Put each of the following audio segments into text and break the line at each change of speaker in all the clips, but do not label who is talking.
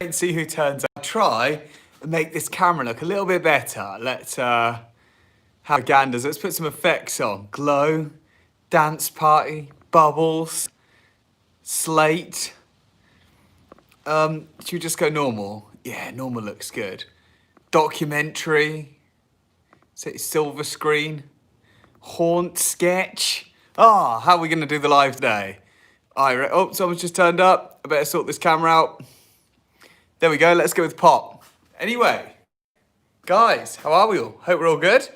and see who turns up. Try and make this camera look a little bit better. Let's have ganders. Let's put some effects on. Glow, dance party, bubbles, slate. Should we just go normal? Yeah, normal looks good. Documentary, silver screen, haunt sketch. Ah, how are we gonna do the live today? Oh, someone's just turned up. I better sort this camera out. There we go, let's go with pop. Anyway, guys, how are we all? Hope we're all good.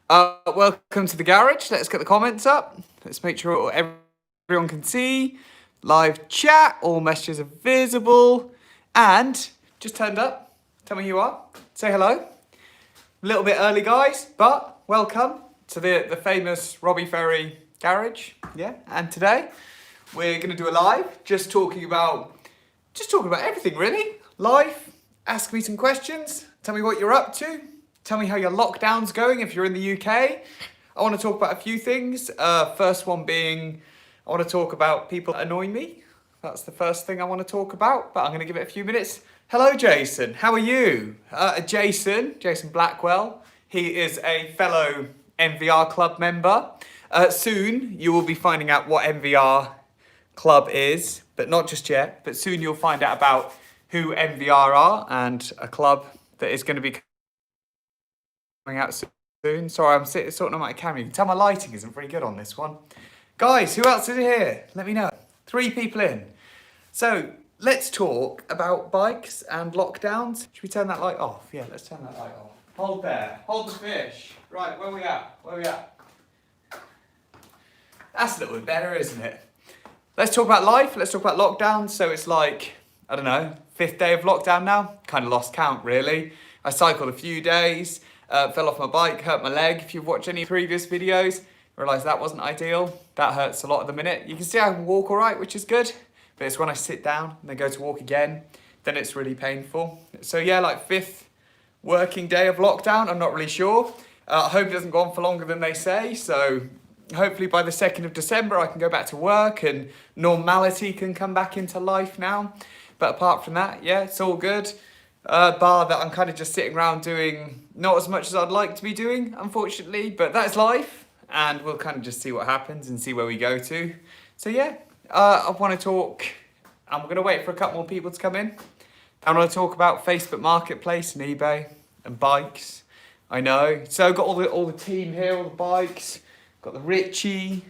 Welcome to the garage. Let's get the comments up. Let's make sure everyone can see. Live chat, all messages are visible. And just turned up. Tell me who you are. Say hello. A little bit early, guys, but welcome to the famous Robbie Ferry garage. Yeah, and today we're going to do a live, just talking about everything really. Life, ask me some questions, tell me what you're up to, tell me how your lockdown's going if you're in the UK. I want to talk about a few things. First one being, I want to talk about people that annoy me. That's the first thing I want to talk about, but I'm going to give it a few minutes. Hello, Jason. How are you? Jason Blackwell. He is a fellow MVR club member. Soon you will be finding out what MVR club is, but not just yet. But soon you'll find out about who MVR are and a club that is going to be coming out soon. Sorry, I'm sorting on my camera. You can tell my lighting isn't very good on this one. Guys, who else is here? Let me know. 3 people in. So let's talk about bikes and lockdowns. Should we turn that light off? Yeah, let's turn that light off. Hold there. Hold the fish. Right, where we at? Where we at? That's a little bit better, isn't it? Let's talk about life. Let's talk about lockdown. So it's like, I don't know, 5th day of lockdown now. Kind of lost count, really. I cycled a few days, fell off my bike, hurt my leg. If you've watched any previous videos, realise that wasn't ideal. That hurts a lot at the minute. You can see I can walk all right, which is good. But it's when I sit down and then go to walk again, then it's really painful. So yeah, like 5th working day of lockdown, I'm not really sure. I hope it doesn't go on for longer than they say. So hopefully by the 2nd of December, I can go back to work and normality can come back into life now. But apart from that, yeah, it's all good. Bar that I'm kind of just sitting around doing not as much as I'd like to be doing, unfortunately, but that's life. And we'll kind of just see what happens and see where we go to. So yeah, I want to talk, I'm going to wait for a couple more people to come in. I want to talk about Facebook Marketplace and eBay and bikes. I know. So I've got all the team here, all the bikes. Got the Ritchie,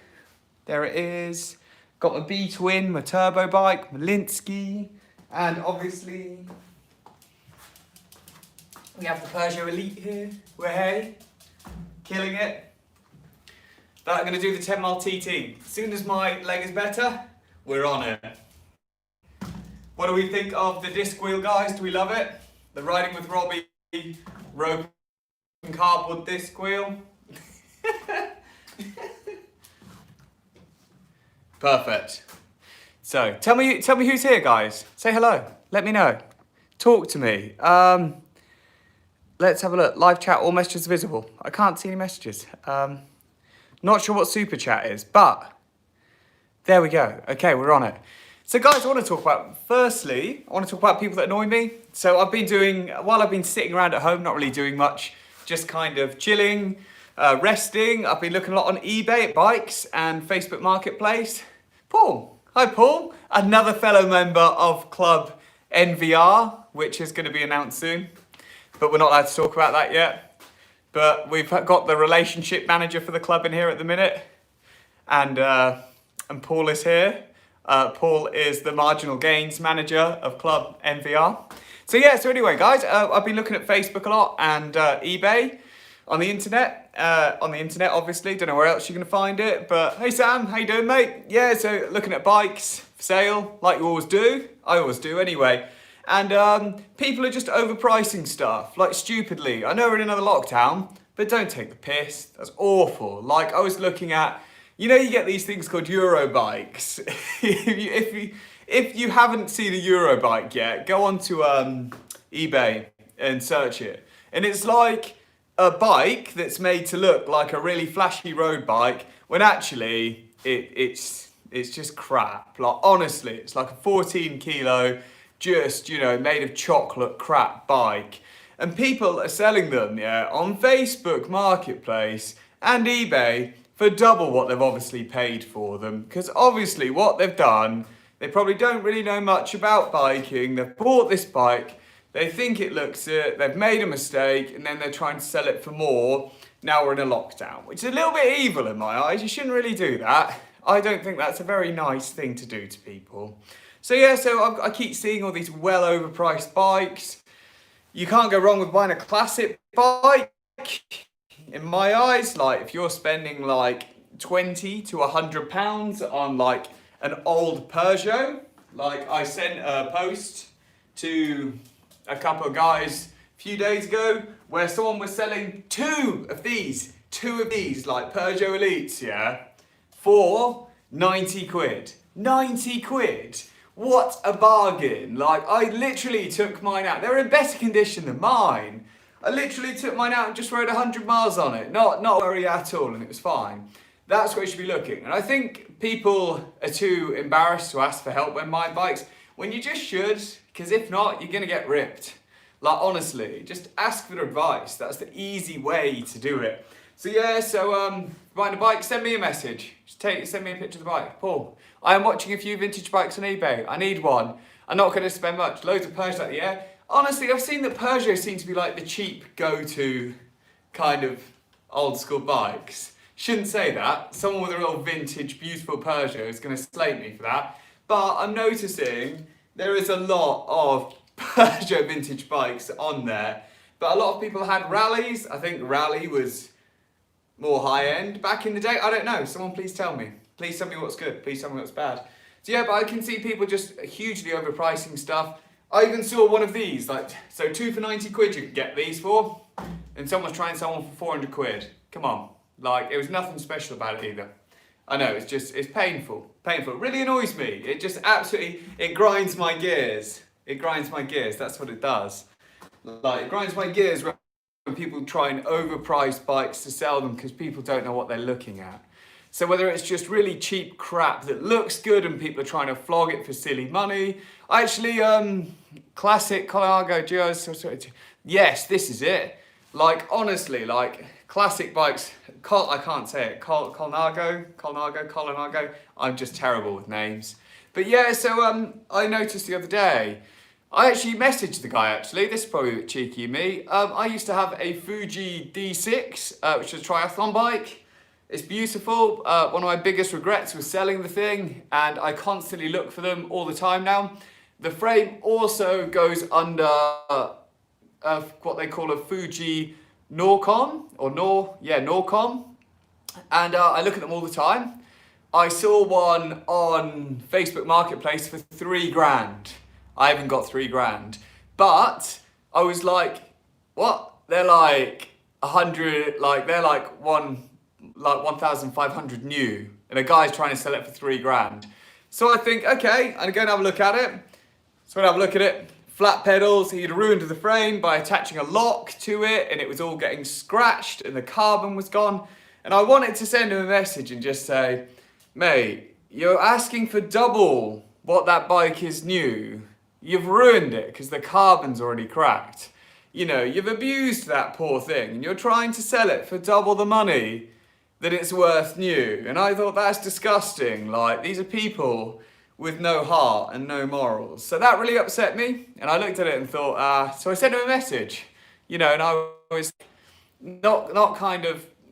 there it is. Got my B-Twin, my turbo bike, my Linsky, and obviously we have the Peugeot Elite here. We're hey, killing it. But I'm going to do the 10 mile TT. As soon as my leg is better, we're on it. What do we think of the disc wheel, guys? Do we love it? The Riding with Robbie rope and cardboard disc wheel. Perfect. So tell me who's here, guys. Say hello. Let me know. Talk to me. Let's have a look. Live chat, all messages visible. I can't see any messages. Not sure what super chat is, but there we go. Okay, we're on it. So guys, I want to talk about, firstly, I want to talk about people that annoy me. So while I've been sitting around at home, not really doing much, just kind of chilling, resting. I've been looking a lot on eBay at bikes and Facebook Marketplace. Paul, hi Paul, another fellow member of Club NVR, which is going to be announced soon, but we're not allowed to talk about that yet. But we've got the relationship manager for the club in here at the minute, and Paul is here. Paul is the marginal gains manager of Club NVR. So yeah, so anyway, guys, I've been looking at Facebook a lot and eBay on the internet. Obviously, don't know where else you're going to find it. But hey, Sam, how you doing, mate? Yeah, so looking at bikes for sale, like you always do. I always do anyway. And people are just overpricing stuff, like stupidly. I know we're in another lockdown, but don't take the piss. That's awful. Like I was looking at, you know, you get these things called Euro bikes. if you haven't seen a Euro bike yet, go onto eBay and search it. And it's like a bike that's made to look like a really flashy road bike, when actually it's just crap. Like honestly, it's like a 14 kilo just, you know, made of chocolate crap bike. And people are selling them, yeah, on Facebook Marketplace and eBay for double what they've obviously paid for them. Because obviously what they've done, they probably don't really know much about biking. They've bought this bike, they think it looks it, they've made a mistake, and then they're trying to sell it for more. Now we're in a lockdown, which is a little bit evil in my eyes. You shouldn't really do that. I don't think that's a very nice thing to do to people. So yeah, so I keep seeing all these well overpriced bikes. You can't go wrong with buying a classic bike. In my eyes, like if you're spending like 20 to £100 on like an old Peugeot, like I sent a post to a couple of guys a few days ago where someone was selling two of these like Peugeot Elites, yeah, for 90 quid. 90 quid. What a bargain. Like, I literally took mine out. They're in better condition than mine. I literally took mine out and just rode 100 miles on it. Not worry at all, and it was fine. That's where you should be looking. And I think people are too embarrassed to ask for help when buying bikes, when you just should, because if not, you're gonna get ripped. Like, honestly, just ask for advice. That's the easy way to do it. So yeah, buying a bike, send me a message. Send me a picture of the bike. Paul, I am watching a few vintage bikes on eBay. I need one. I'm not going to spend much. Loads of Peugeot out there. Honestly, I've seen that Peugeot seem to be like the cheap go-to kind of old school bikes. Shouldn't say that. Someone with a real vintage, beautiful Peugeot is going to slate me for that. But I'm noticing there is a lot of Peugeot vintage bikes on there. But a lot of people had rallies. I think rally was more high-end back in the day. I don't know. Someone please tell me. Please tell me what's good. Please tell me what's bad. So yeah, but I can see people just hugely overpricing stuff. I even saw one of these, like, so 2 for 90 quid you could get these for, and someone's trying to sell one for 400 quid. Come on. Like, it was nothing special about it either. I know, it's painful. Painful. It really annoys me. It just absolutely, it grinds my gears. It grinds my gears. That's what it does. Like, it grinds my gears when people try and overprice bikes to sell them because people don't know what they're looking at. So whether it's just really cheap crap that looks good and people are trying to flog it for silly money. Actually, classic Colnago Duos. Yes, this is it. Like, honestly, like classic bikes. I can't say it. Colnago. I'm just terrible with names. But yeah, so I noticed the other day. I actually messaged the guy actually, this is probably a bit cheeky of me. I used to have a Fuji D6, which is a triathlon bike. It's beautiful. One of my biggest regrets was selling the thing, and I constantly look for them all the time now. The frame also goes under what they call a Fuji Norcom, Norcom. And I look at them all the time. I saw one on Facebook Marketplace for 3 grand. I haven't got 3 grand, but I was like, what? They're like 100, like they're like 1,500 new, and a guy's trying to sell it for 3 grand. So I think, okay, I'm going to have a look at it. So I have a look at it. Flat pedals, he'd ruined the frame by attaching a lock to it, and it was all getting scratched, and the carbon was gone. And I wanted to send him a message and just say, mate, you're asking for double what that bike is new. You've ruined it because the carbon's already cracked. You know, you've abused that poor thing and you're trying to sell it for double the money that it's worth new. And I thought that's disgusting. Like, these are people with no heart and no morals. So that really upset me. And I looked at it and thought, so I sent him a message, you know, and I was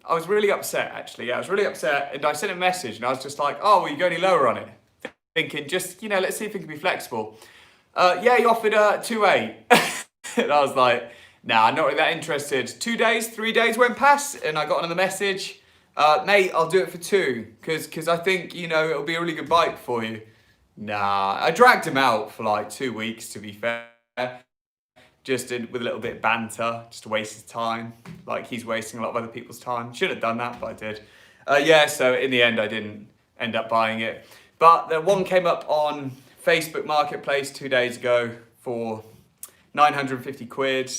I was really upset actually. Yeah, I was really upset. And I sent him a message and I was just like, oh, will you go any lower on it? Thinking just, you know, let's see if it can be flexible. Yeah, he offered 2.8. And I was like, nah, not really that interested. 3 days went past and I got another message. Mate, I'll do it for 2 because I think, you know, it'll be a really good bike for you. Nah, I dragged him out for like 2 weeks to be fair. Just with a little bit of banter, just to waste his time. Like he's wasting a lot of other people's time. Should have done that, but I did. Yeah, so in the end I didn't end up buying it. But the one came up on Facebook Marketplace 2 days ago for 950 quid,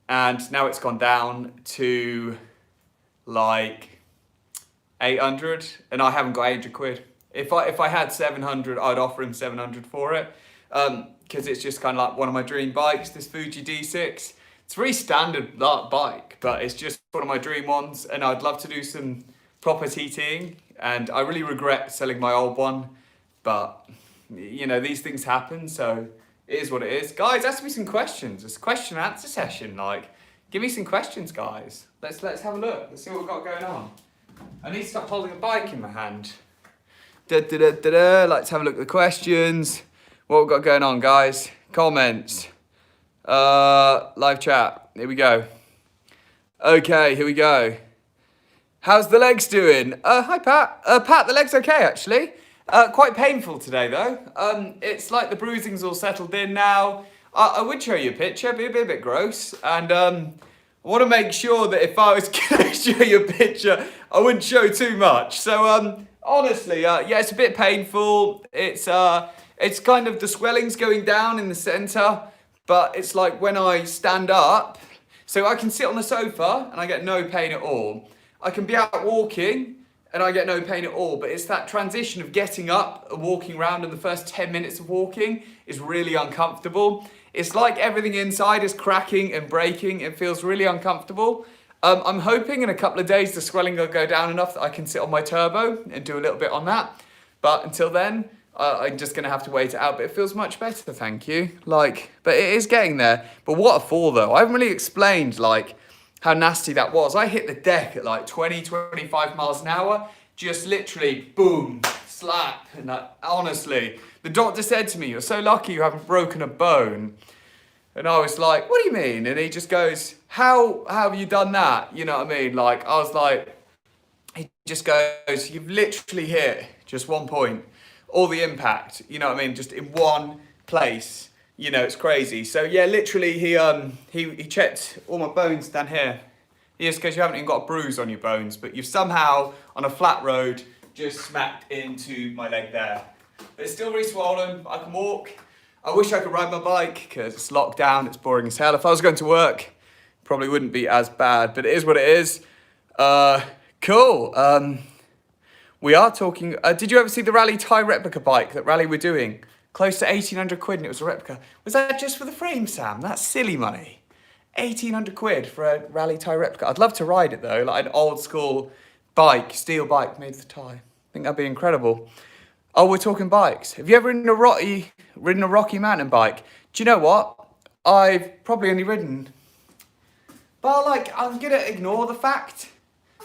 and now it's gone down to like 800, and I haven't got 800 quid. If I had 700, I'd offer him 700 for it. because it's just kind of like one of my dream bikes, this Fuji D6. It's a very standard bike, but it's just one of my dream ones, and I'd love to do some proper TTing, and I really regret selling my old one, but you know, these things happen, so it is what it is. Guys, ask me some questions. It's a question and answer session. Like, give me some questions, guys. Let's have a look. Let's see what we've got going on. I need to stop holding a bike in my hand. Let's have a look at the questions. What we've got going on, guys. Comments. Live chat. Here we go. Okay, here we go. How's the legs doing? Hi, Pat. Pat, the leg's okay, actually. Quite painful today, though. It's like the bruising's all settled in now. I would show you a picture, it'd be a bit gross. And I want to make sure that if I was going to show you a picture, I wouldn't show too much. So honestly, yeah, it's a bit painful. It's kind of the swelling's going down in the centre, but it's like when I stand up, so I can sit on the sofa and I get no pain at all. I can be out walking and I get no pain at all, but it's that transition of getting up and walking around, and the first 10 minutes of walking is really uncomfortable. It's like everything inside is cracking and breaking. It feels really uncomfortable. I'm hoping in a couple of days the swelling will go down enough that I can sit on my turbo and do a little bit on that. But until then, I'm just going to have to wait it out. But it feels much better, thank you. But it is getting there. But what a fall, though. I haven't really explained, how nasty that was. I hit the deck at 20, 25 miles an hour. Just literally, boom, slap. And honestly, the doctor said to me, "You're so lucky you haven't broken a bone." And I was like, "What do you mean?" And he just goes, how have you done that? You know what I mean? I was like, he just goes, "You've literally hit just one point. All the impact, you know what I mean? Just in one place. You know, it's crazy." So yeah, literally he checked all my bones down here. He just goes, "You haven't even got a bruise on your bones, but you've somehow, on a flat road, just smacked into my leg there. But it's still really swollen. I can walk. I wish I could ride my bike because it's locked down. It's boring as hell. If I was going to work, probably wouldn't be as bad, but it is what it is." Cool. We are talking, did you ever see the Rally Thai replica bike that Rally were doing? Close to 1,800 quid and it was a replica. Was that just for the frame, Sam? That's silly money. 1,800 quid for a Rally Thai replica. I'd love to ride it though, like an old school bike, steel bike made of the Thai. I think that'd be incredible. Oh, we're talking bikes. Have you ever ridden a Rocky Mountain bike? Do you know what? I've probably only ridden, but I'm gonna ignore the fact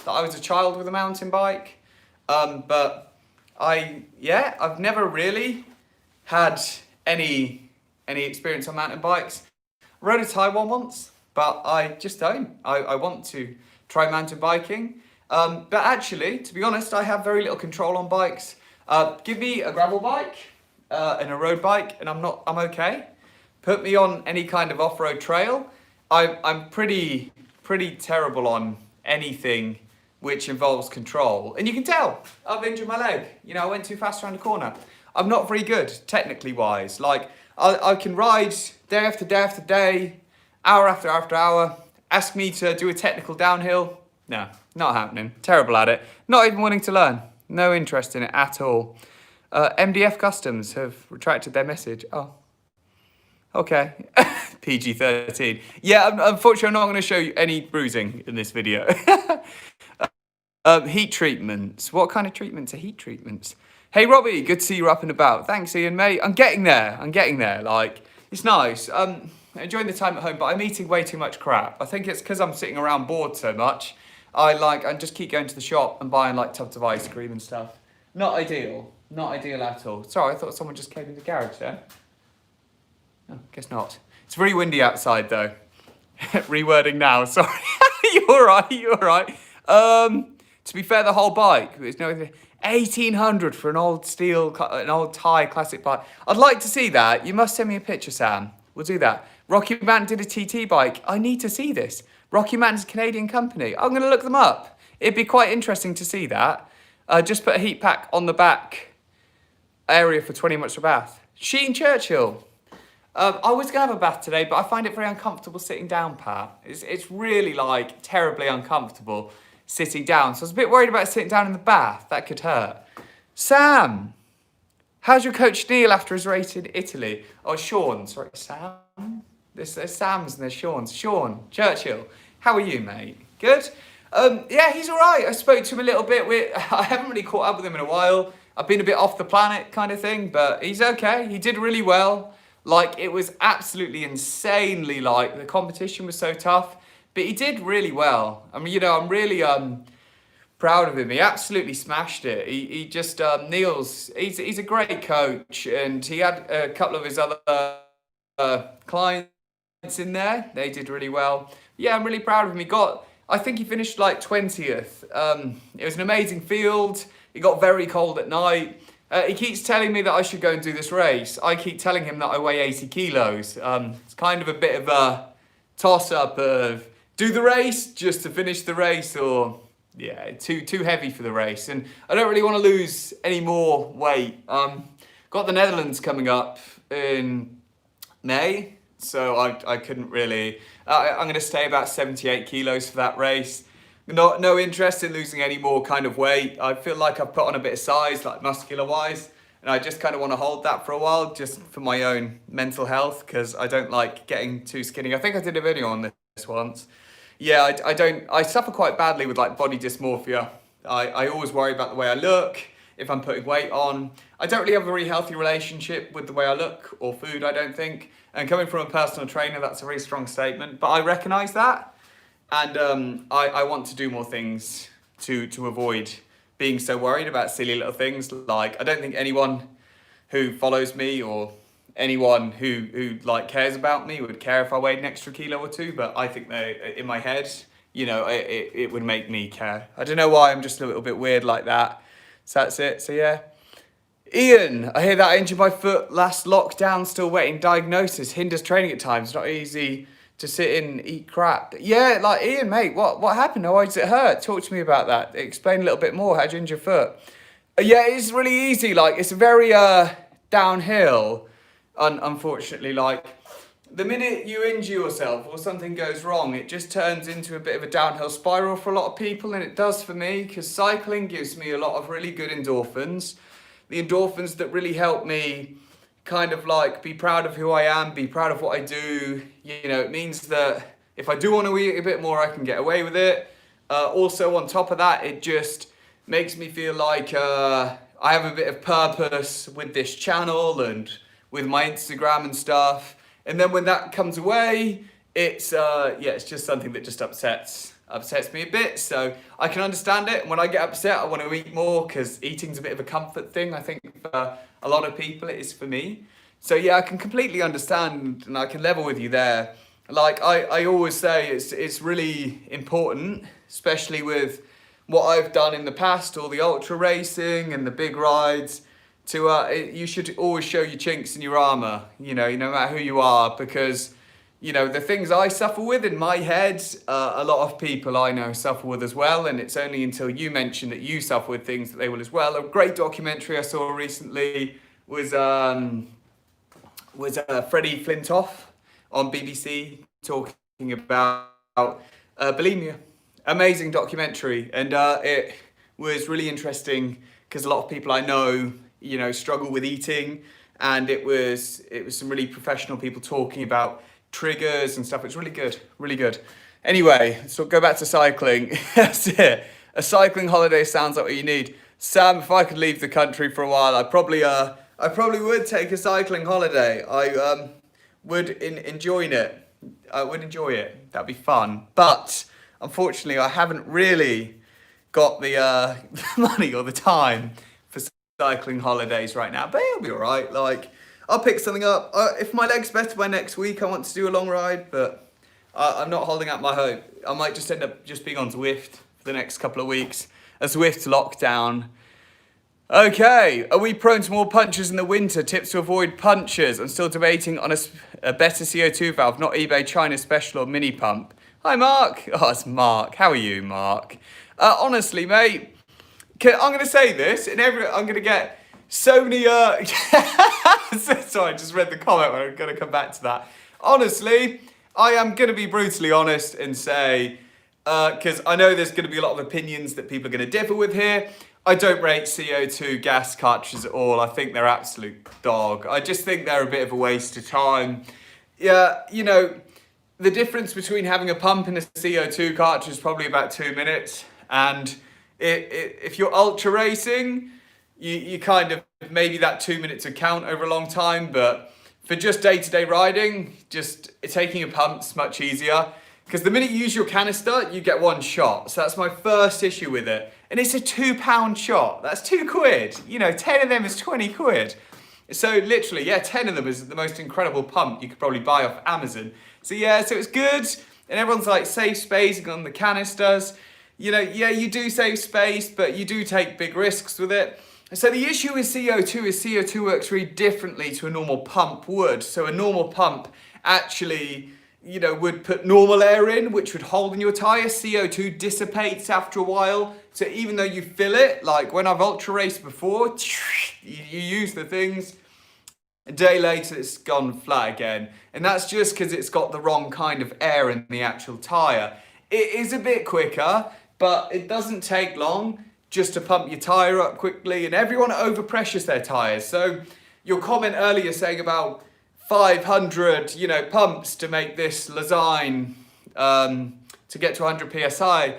that I was a child with a mountain bike. But I've never really had any experience on mountain bikes. I rode a Thai one once, but I just don't. I want to try mountain biking. But actually, to be honest, I have very little control on bikes. Give me a gravel bike and a road bike, and I'm okay. Put me on any kind of off-road trail. I'm pretty terrible on anything which involves control. And you can tell, I've injured my leg. You know, I went too fast around the corner. I'm not very good, technically wise. I can ride day after day after day, hour after hour after hour. Ask me to do a technical downhill. No, not happening. Terrible at it. Not even wanting to learn. No interest in it at all. MDF Customs have retracted their message. Oh, okay. PG-13. Yeah, unfortunately, I'm not going to show you any bruising in this video. Heat treatments. What kind of treatments are heat treatments? Hey, Robbie, good to see you up and about. Thanks, Ian, mate. I'm getting there. It's nice. Enjoying the time at home, but I'm eating way too much crap. I think it's because I'm sitting around bored so much. I just keep going to the shop and buying tubs of ice cream and stuff. Not ideal. Not ideal at all. Sorry, I thought someone just came in the garage there. Oh, guess not. It's very windy outside though. Rewording now, sorry. You're alright. To be fair, the whole bike, there's no 1,800 for an old Thai classic bike. I'd like to see that. You must send me a picture, Sam. We'll do that. Rocky Mountain did a TT bike. I need to see this. Rocky Mountain's a Canadian company. I'm going to look them up. It'd be quite interesting to see that. Just put a heat pack on the back area for 20 minutes for a bath. Sheen Churchill. I was going to have a bath today, but I find it very uncomfortable sitting down, Pat. It's really terribly uncomfortable sitting down. So I was a bit worried about sitting down in the bath. That could hurt. Sam, How's your coach Neil after his race in Italy? Oh, Sean, sorry, Sam? There's Sam's and there's Sean's. Sean Churchill, how are you, mate? Good? Yeah, he's all right. I spoke to him a little bit. I haven't really caught up with him in a while. I've been a bit off the planet kind of thing, but he's okay. He did really well. Like, it was absolutely insanely, like, the competition was so tough, but he did really well. I mean, you know, I'm really proud of him. He absolutely smashed it. He just, Neil's, he's a great coach, and he had a couple of his other clients in there. They did really well. Yeah, I'm really proud of him. I think he finished like 20th. It was an amazing field. It got very cold at night. He keeps telling me that I should go and do this race. I keep telling him that I weigh 80 kilos. It's kind of a bit of a toss-up of do the race just to finish the race, or yeah, too heavy for the race. And I don't really want to lose any more weight. Got the Netherlands coming up in May, so I couldn't really. I'm going to stay about 78 kilos for that race. No interest in losing any more kind of weight. I feel like I've put on a bit of size, like muscular wise, and I just kind of want to hold that for a while, just for my own mental health, because I don't like getting too skinny. I think I did a video on this once. Yeah, I suffer quite badly with like body dysmorphia. I always worry about the way I look, if I'm putting weight on. I don't really have a very healthy relationship with the way I look or food, I don't think. And coming from a personal trainer, that's a very strong statement, but I recognize that. And I want to do more things to avoid being so worried about silly little things. Like, I don't think anyone who follows me or anyone who like cares about me would care if I weighed an extra kilo or two, but I think they, in my head, you know, it would make me care. I don't know why, I'm just a little bit weird like that. So that's it. So yeah. Ian, I hear that I injured my foot last lockdown, still waiting diagnosis, hinders training at times, not easy to sit in and eat crap. Yeah, like Ian, mate, what happened? Why does it hurt? Talk to me about that. Explain a little bit more. How'd you injure your foot? Yeah, it's really easy. Like, it's very downhill, unfortunately. Like, the minute you injure yourself or something goes wrong, it just turns into a bit of a downhill spiral for a lot of people, and it does for me, because cycling gives me a lot of really good endorphins. The endorphins that really help me kind of like be proud of who I am, be proud of what I do. You know, it means that if I do want to eat a bit more, I can get away with it. Also, on top of that, it just makes me feel like I have a bit of purpose with this channel and with my Instagram and stuff. And then when that comes away, it's just something that just upsets me a bit. So I can understand it. And when I get upset, I want to eat more, because eating's a bit of a comfort thing. I think for a lot of people, it is for me. So yeah, I can completely understand, and I can level with you there. Like I always say, it's really important, especially with what I've done in the past, all the ultra racing and the big rides, you should always show your chinks in your armor, you know, no matter who you are, because, you know, the things I suffer with in my head, a lot of people I know suffer with as well, and it's only until you mention that you suffer with things that they will as well. A great documentary I saw recently was Freddie Flintoff on BBC talking about bulimia. Amazing documentary, and it was really interesting because a lot of people I know, you know, struggle with eating, and it was some really professional people talking about triggers and stuff. It's really good, really good. Anyway, so go back to cycling. That's it. A cycling holiday sounds like what you need. Sam, if I could leave the country for a while, I probably would take a cycling holiday. I would enjoy it. I would enjoy it. That'd be fun. But unfortunately, I haven't really got the money or the time for cycling holidays right now. But it'll be all right. Like, I'll pick something up. If my leg's better by next week, I want to do a long ride. But I'm not holding out my hope. I might just end up just being on Zwift for the next couple of weeks. A Zwift lockdown. Okay, are we prone to more punches in the winter? Tips to avoid punches. I'm still debating on a better CO2 valve, not eBay China special or mini pump. Hi, Mark. Oh, it's Mark. How are you, Mark? Honestly, mate, I'm going to say this, and I'm going to get so many... Sorry, I just read the comment, but I'm going to come back to that. Honestly, I am going to be brutally honest and say, because I know there's going to be a lot of opinions that people are going to differ with here. I don't rate CO2 gas cartridges at all. I think they're absolute dog. I just think they're a bit of a waste of time. Yeah, you know, the difference between having a pump and a CO2 cartridge is probably about 2 minutes. And if you're ultra racing, you kind of, maybe that 2 minutes would count over a long time. But for just day-to-day riding, just taking a pump's much easier. Because the minute you use your canister, you get one shot. So that's my first issue with it. And it's a £2 shot. That's £2. You know, 10 of them is 20 quid. So literally, yeah, 10 of them is the most incredible pump you could probably buy off Amazon. So yeah, so it's good. And everyone's like, save space on the canisters. You know, yeah, you do save space, but you do take big risks with it. So the issue with CO2 is CO2 works really differently to a normal pump would. So a normal pump actually, you know, would put normal air in, which would hold in your tyre. CO2 dissipates after a while. So even though you fill it, like when I've ultra raced before, you use the things, a day later it's gone flat again. And that's just because it's got the wrong kind of air in the actual tyre. It is a bit quicker, but it doesn't take long just to pump your tyre up quickly. And everyone overpressures their tyres. So your comment earlier saying about 500, you know, pumps to make this lasagne to get to 100 psi.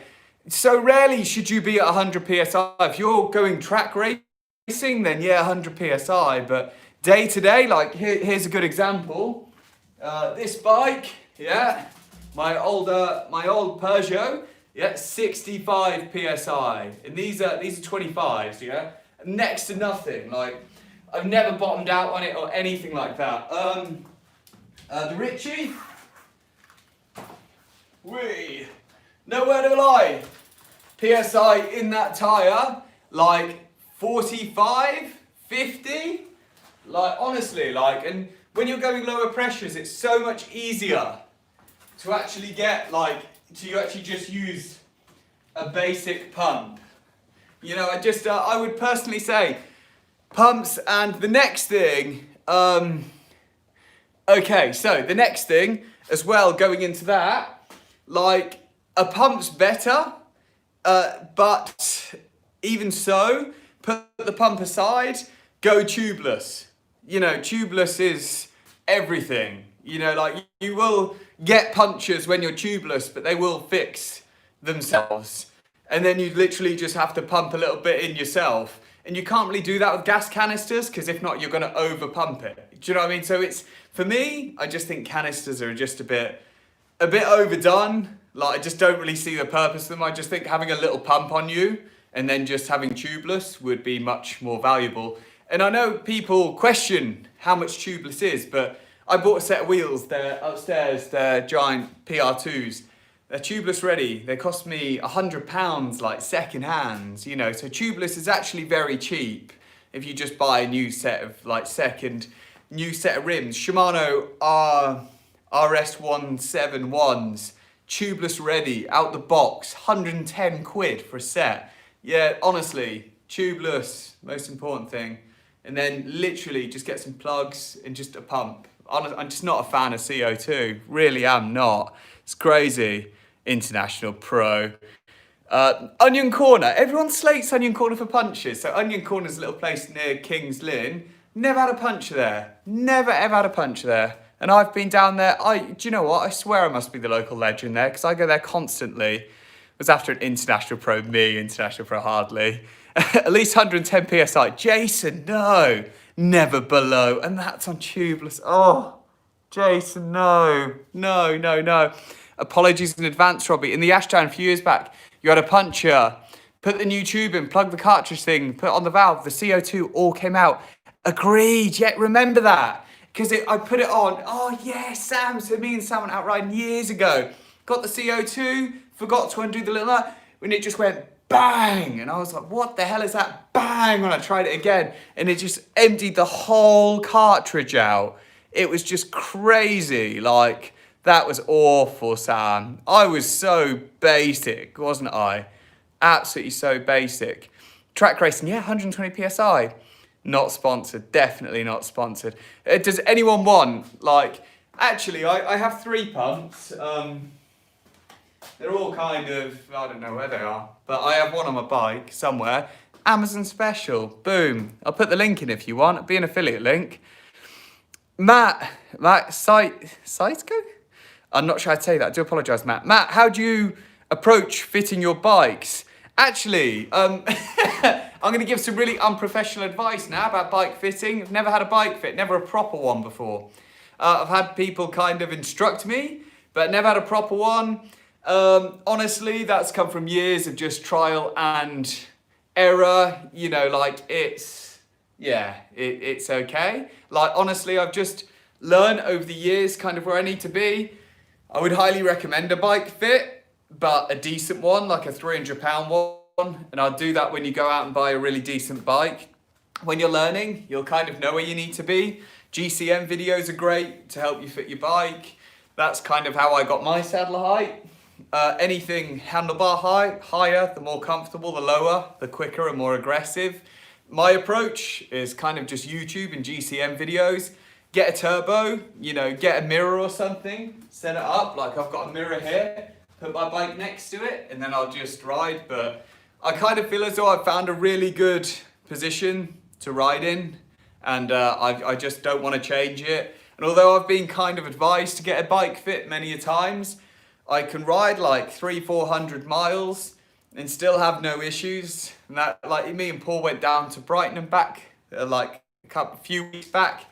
So rarely should you be at 100 psi. If you're going track racing, then yeah, 100 psi. But day to day, like here's a good example. This bike, yeah, my old Peugeot, yeah, 65 psi, and these are 25s, yeah, next to nothing. Like, I've never bottomed out on it or anything like that. The Ritchie, no word of a lie, PSI in that tyre, like 45, 50, like honestly, like, and when you're going lower pressures, it's so much easier to actually get, like, to actually just use a basic pump. You know, I would personally say, pumps. And the next thing, okay, so the next thing as well, going into that, like, a pump's better, but even so, put the pump aside, go tubeless. You know, tubeless is everything. You know, like, you will get punctures when you're tubeless, but they will fix themselves. And then you literally just have to pump a little bit in yourself. And you can't really do that with gas canisters, because if not, you're going to over pump it. Do you know what I mean? So it's, for me, I just think canisters are just a bit overdone. Like, I just don't really see the purpose of them. I just think having a little pump on you and then just having tubeless would be much more valuable. And I know people question how much tubeless is, but I bought a set of wheels. They're upstairs. They're giant PR2s. They're tubeless ready. They cost me £100, like, second hand, you know. So tubeless is actually very cheap if you just buy a new set of, like, new set of rims. Shimano RS171s, tubeless ready, out the box, 110 quid for a set. Yeah, honestly, tubeless, most important thing. And then literally just get some plugs and just a pump. I'm just not a fan of CO2, really am not. It's crazy. International Pro. Onion Corner. Everyone slates Onion Corner for punches. So Onion Corner is a little place near King's Lynn. Never had a puncher there. Never ever had a puncher there. And I've been down there. Do you know what? I swear I must be the local legend there, because I go there constantly. It was after an International Pro, me, International Pro hardly. At least 110 psi. Jason, no. Never below. And that's on tubeless. Oh, Jason, no. No, no, no. Apologies in advance, Robbie. In the Ashdown a few years back, you had a puncher, put the new tube in, plug the cartridge thing, put it on the valve, the CO2 all came out. Agreed, yeah, remember that. Because I put it on, oh yeah, Sam, so me and Sam went out riding years ago. Got the CO2, forgot to undo the little, when it just went bang. And I was like, what the hell is that? Bang, when I tried it again. And it just emptied the whole cartridge out. It was just crazy, like, that was awful, Sam. I was so basic, wasn't I? Absolutely so basic. Track racing, yeah, 120 psi. Not sponsored, definitely not sponsored. Does anyone want, like, actually, I have 3 pumps. They're all kind of, I don't know where they are, but I have one on my bike somewhere. Amazon special. Boom. I'll put the link in if you want. It'll be an affiliate link. Matt, Saitko? I'm not sure how to say that. I do apologise, Matt. Matt, how do you approach fitting your bikes? Actually, I'm going to give some really unprofessional advice now about bike fitting. I've never had a bike fit, never a proper one before. I've had people kind of instruct me, but never had a proper one. Honestly, that's come from years of just trial and error. You know, like it's okay. Like, honestly, I've just learned over the years kind of where I need to be. I would highly recommend a bike fit, but a decent one, like a £300 one. And I'll do that when you go out and buy a really decent bike. When you're learning, you'll kind of know where you need to be. GCM videos are great to help you fit your bike. That's kind of how I got my saddle height. Anything handlebar height, higher, the more comfortable, the lower, the quicker and more aggressive. My approach is kind of just YouTube and GCM videos. Get a turbo, you know, get a mirror or something, set it up, like I've got a mirror here, put my bike next to it, and then I'll just ride. But I kind of feel as though I've found a really good position to ride in, and I just don't want to change it. And although I've been kind of advised to get a bike fit many a times, I can ride like 300-400 miles and still have no issues. And that, like, me and Paul went down to Brighton and back, like a few weeks back.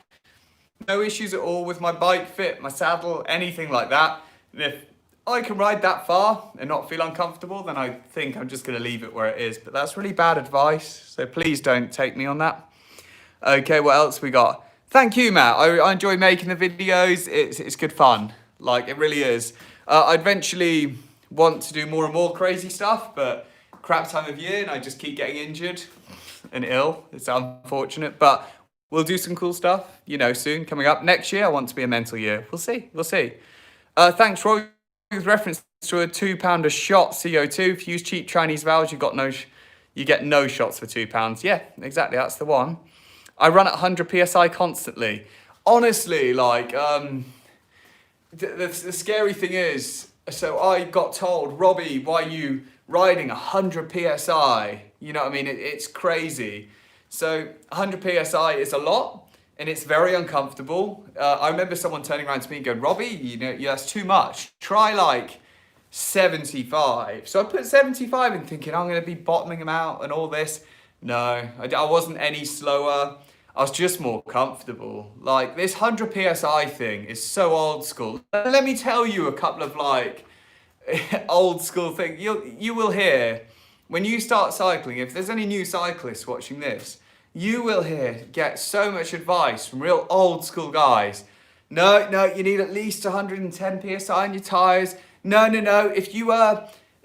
No issues at all with my bike fit, my saddle, anything like that. And if I can ride that far and not feel uncomfortable, then I think I'm just going to leave it where it is. But that's really bad advice, so please don't take me on that. Okay, what else we got? Thank you, Matt. I enjoy making the videos. It's good fun. Like, it really is. I eventually want to do more and more crazy stuff, but crap time of year and I just keep getting injured and ill. It's unfortunate, but we'll do some cool stuff, you know, soon, coming up. Next year, I want to be a mental year. We'll see. Thanks, Roy. With reference to a £2 a shot CO2, if you use cheap Chinese valves, you get no shots for £2. Yeah, exactly, that's the one. I run at 100 PSI constantly. Honestly, like, the scary thing is, so I got told, Robbie, why are you riding 100 PSI? You know what I mean? It's crazy. So 100 PSI is a lot and it's very uncomfortable. I remember someone turning around to me and going, Robbie, you know, that's too much. Try like 75. So I put 75 in thinking I'm going to be bottoming them out and all this. No, I wasn't any slower. I was just more comfortable. Like, this 100 PSI thing is so old school. Let me tell you a couple of like old school things. You will hear when you start cycling, if there's any new cyclists watching this, you will get so much advice from real old school guys. No, you need at least 110 PSI on your tyres. No, if you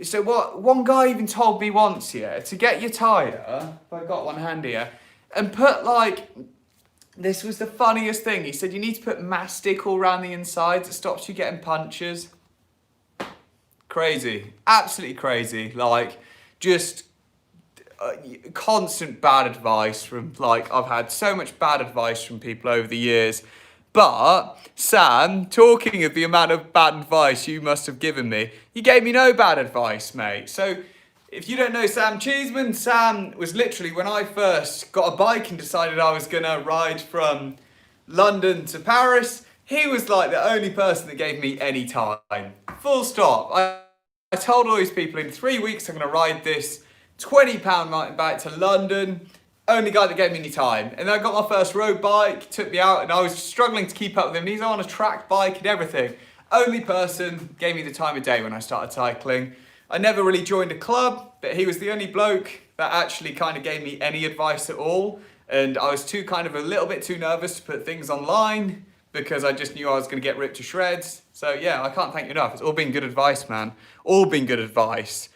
so what one guy even told me once, to get your tyre, if I got one hand here, and put like, this was the funniest thing. He said you need to put mastic all around the insides. It stops you getting punctures. Crazy, absolutely crazy. Like, just constant bad advice from, like, I've had so much bad advice from people over the years. But Sam, talking of the amount of bad advice you must have given me, you gave me no bad advice, mate. So if you don't know Sam Cheeseman, Sam was literally, when I first got a bike and decided I was gonna ride from London to Paris, he was like the only person that gave me any time. Full stop. I told all these people in 3 weeks I'm gonna ride this £20 mountain bike to London. Only guy that gave me any time. And then I got my first road bike, took me out, and I was struggling to keep up with him. He's on a track bike and everything. Only person gave me the time of day when I started cycling. I never really joined a club, but he was the only bloke that actually kind of gave me any advice at all. And I was a little bit too nervous to put things online because I just knew I was going to get ripped to shreds. So yeah, I can't thank you enough. It's all been good advice, man. All been good advice.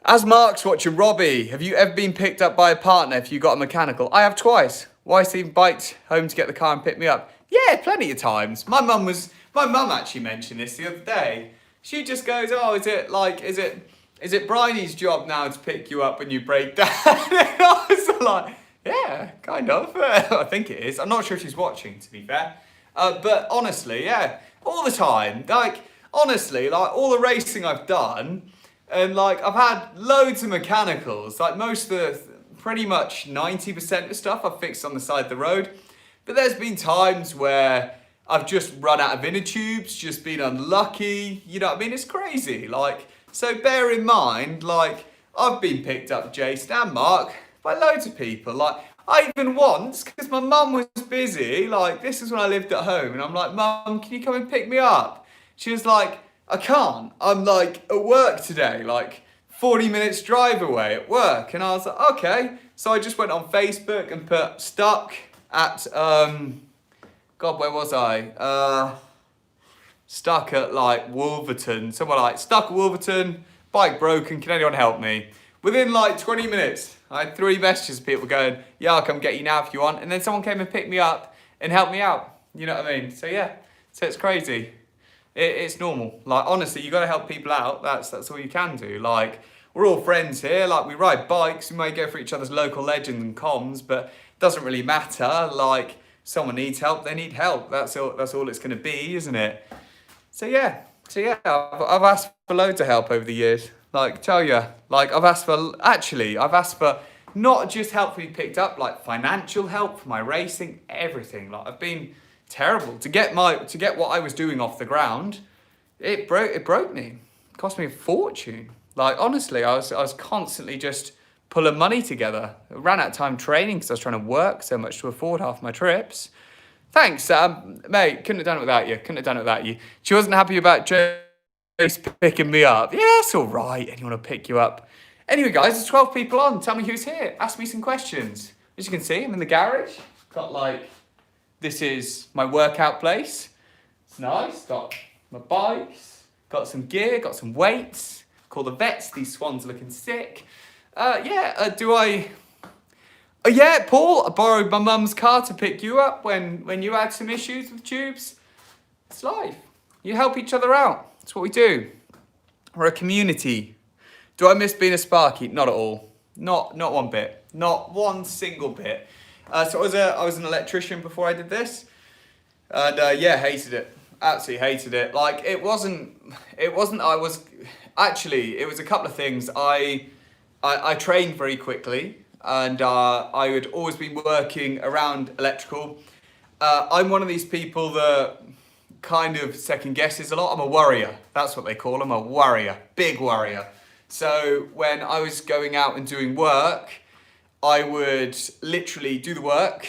As Mark's watching, Robbie, have you ever been picked up by a partner if you got a mechanical? I have twice. Wife even biked home to get the car and pick me up. Yeah, plenty of times. My mum actually mentioned this the other day. She just goes, oh, is it Bridie's job now to pick you up when you break down? And I was like, yeah, kind of. I think it is. I'm not sure if she's watching, to be fair. But honestly, yeah, all the time. Like, honestly, like all the racing I've done, and like I've had loads of mechanicals. Like pretty much 90% of stuff I've fixed on the side of the road. But there's been times where I've just run out of inner tubes, just been unlucky, you know what I mean? It's crazy, like, so bear in mind, like, I've been picked up, Jason and Mark, by loads of people. Like, I even once, because my mum was busy, like, this is when I lived at home, and I'm like, Mum, can you come and pick me up? She was like, I can't, I'm like at work today, like 40 minutes drive away at work. And I was like, okay. So I just went on Facebook and put stuck at, God, where was I? Stuck at like Wolverton, somewhere like, stuck at Wolverton, bike broken, can anyone help me? Within like 20 minutes, I had 3 messages of people going, yeah, I'll come get you now if you want. And then someone came and picked me up and helped me out. You know what I mean? So yeah, so it's crazy. It's normal. Like, honestly, you got to help people out. That's all you can do. Like, we're all friends here. Like, we ride bikes. We may go for each other's local legends and comms, but it doesn't really matter. Like, someone needs help, they need help. That's all it's going to be, isn't it? So yeah, I've asked for loads of help over the years. Like, tell you, like, I've asked for not just help to be picked up, like financial help for my racing, everything. Like, I've been terrible to get what I was doing off the ground. It broke me. It cost me a fortune. Like, honestly, I was constantly just pulling money together. I ran out of time training because I was trying to work so much to afford half my trips. Thanks, Sam. Mate, couldn't have done it without you. She wasn't happy about Jace picking me up. Yeah, it's all right. Anyone will pick you up. Anyway, guys, there's 12 people on. Tell me who's here. Ask me some questions. As you can see, I'm in the garage. Got like, this is my workout place. It's nice. Got my bikes. Got some gear. Got some weights. Call the vets. These swans are looking sick. Yeah, Paul, I borrowed my mum's car to pick you up when you had some issues with tubes. It's life. You help each other out. That's what we do. We're a community. Do I miss being a Sparky? Not at all. Not one bit. Not one single bit. So I was an electrician before I did this. And hated it. Absolutely hated it. Like, it was a couple of things. I trained very quickly, and I had always been working around electrical. I'm one of these people that kind of second guesses a lot. I'm a worrier. That's what they call them, a worrier, big worrier. So when I was going out and doing work, I would literally do the work,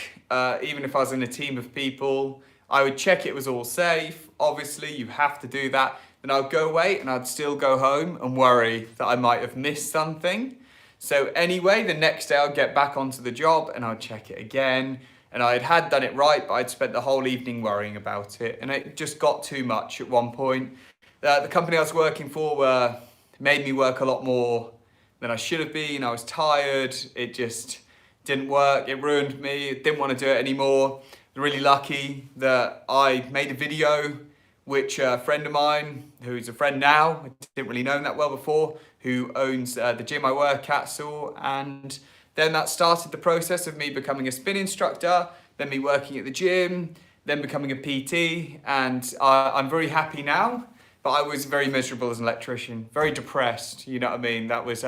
even if I was in a team of people. I would check it was all safe. Obviously, you have to do that. Then I would go away and I'd still go home and worry that I might have missed something. So anyway, the next day I'd get back onto the job and I'd check it again. And I had done it right, but I'd spent the whole evening worrying about it. And it just got too much at one point. The company I was working for made me work a lot more than I should have been. I was tired. It just didn't work. It ruined me. Didn't want to do it anymore. Really lucky that I made a video which a friend of mine, who's a friend now, I didn't really know him that well before, who owns the gym I work at, saw, and then that started the process of me becoming a spin instructor, then me working at the gym, then becoming a PT, and I'm very happy now, but I was very miserable as an electrician, very depressed, you know what I mean? That was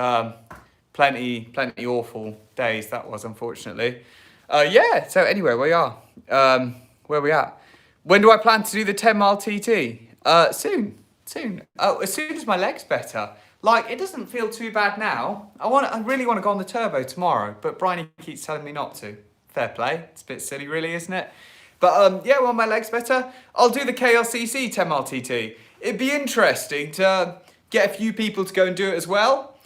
plenty awful days, that was, unfortunately. So anyway, where we at? When do I plan to do the 10-mile TT? Soon. Oh, as soon as my leg's better. Like, it doesn't feel too bad now. I really want to go on the turbo tomorrow, but Bryony keeps telling me not to. Fair play. It's a bit silly, really, isn't it? But when my leg's better, I'll do the KLCC 10-mile TT. It'd be interesting to get a few people to go and do it as well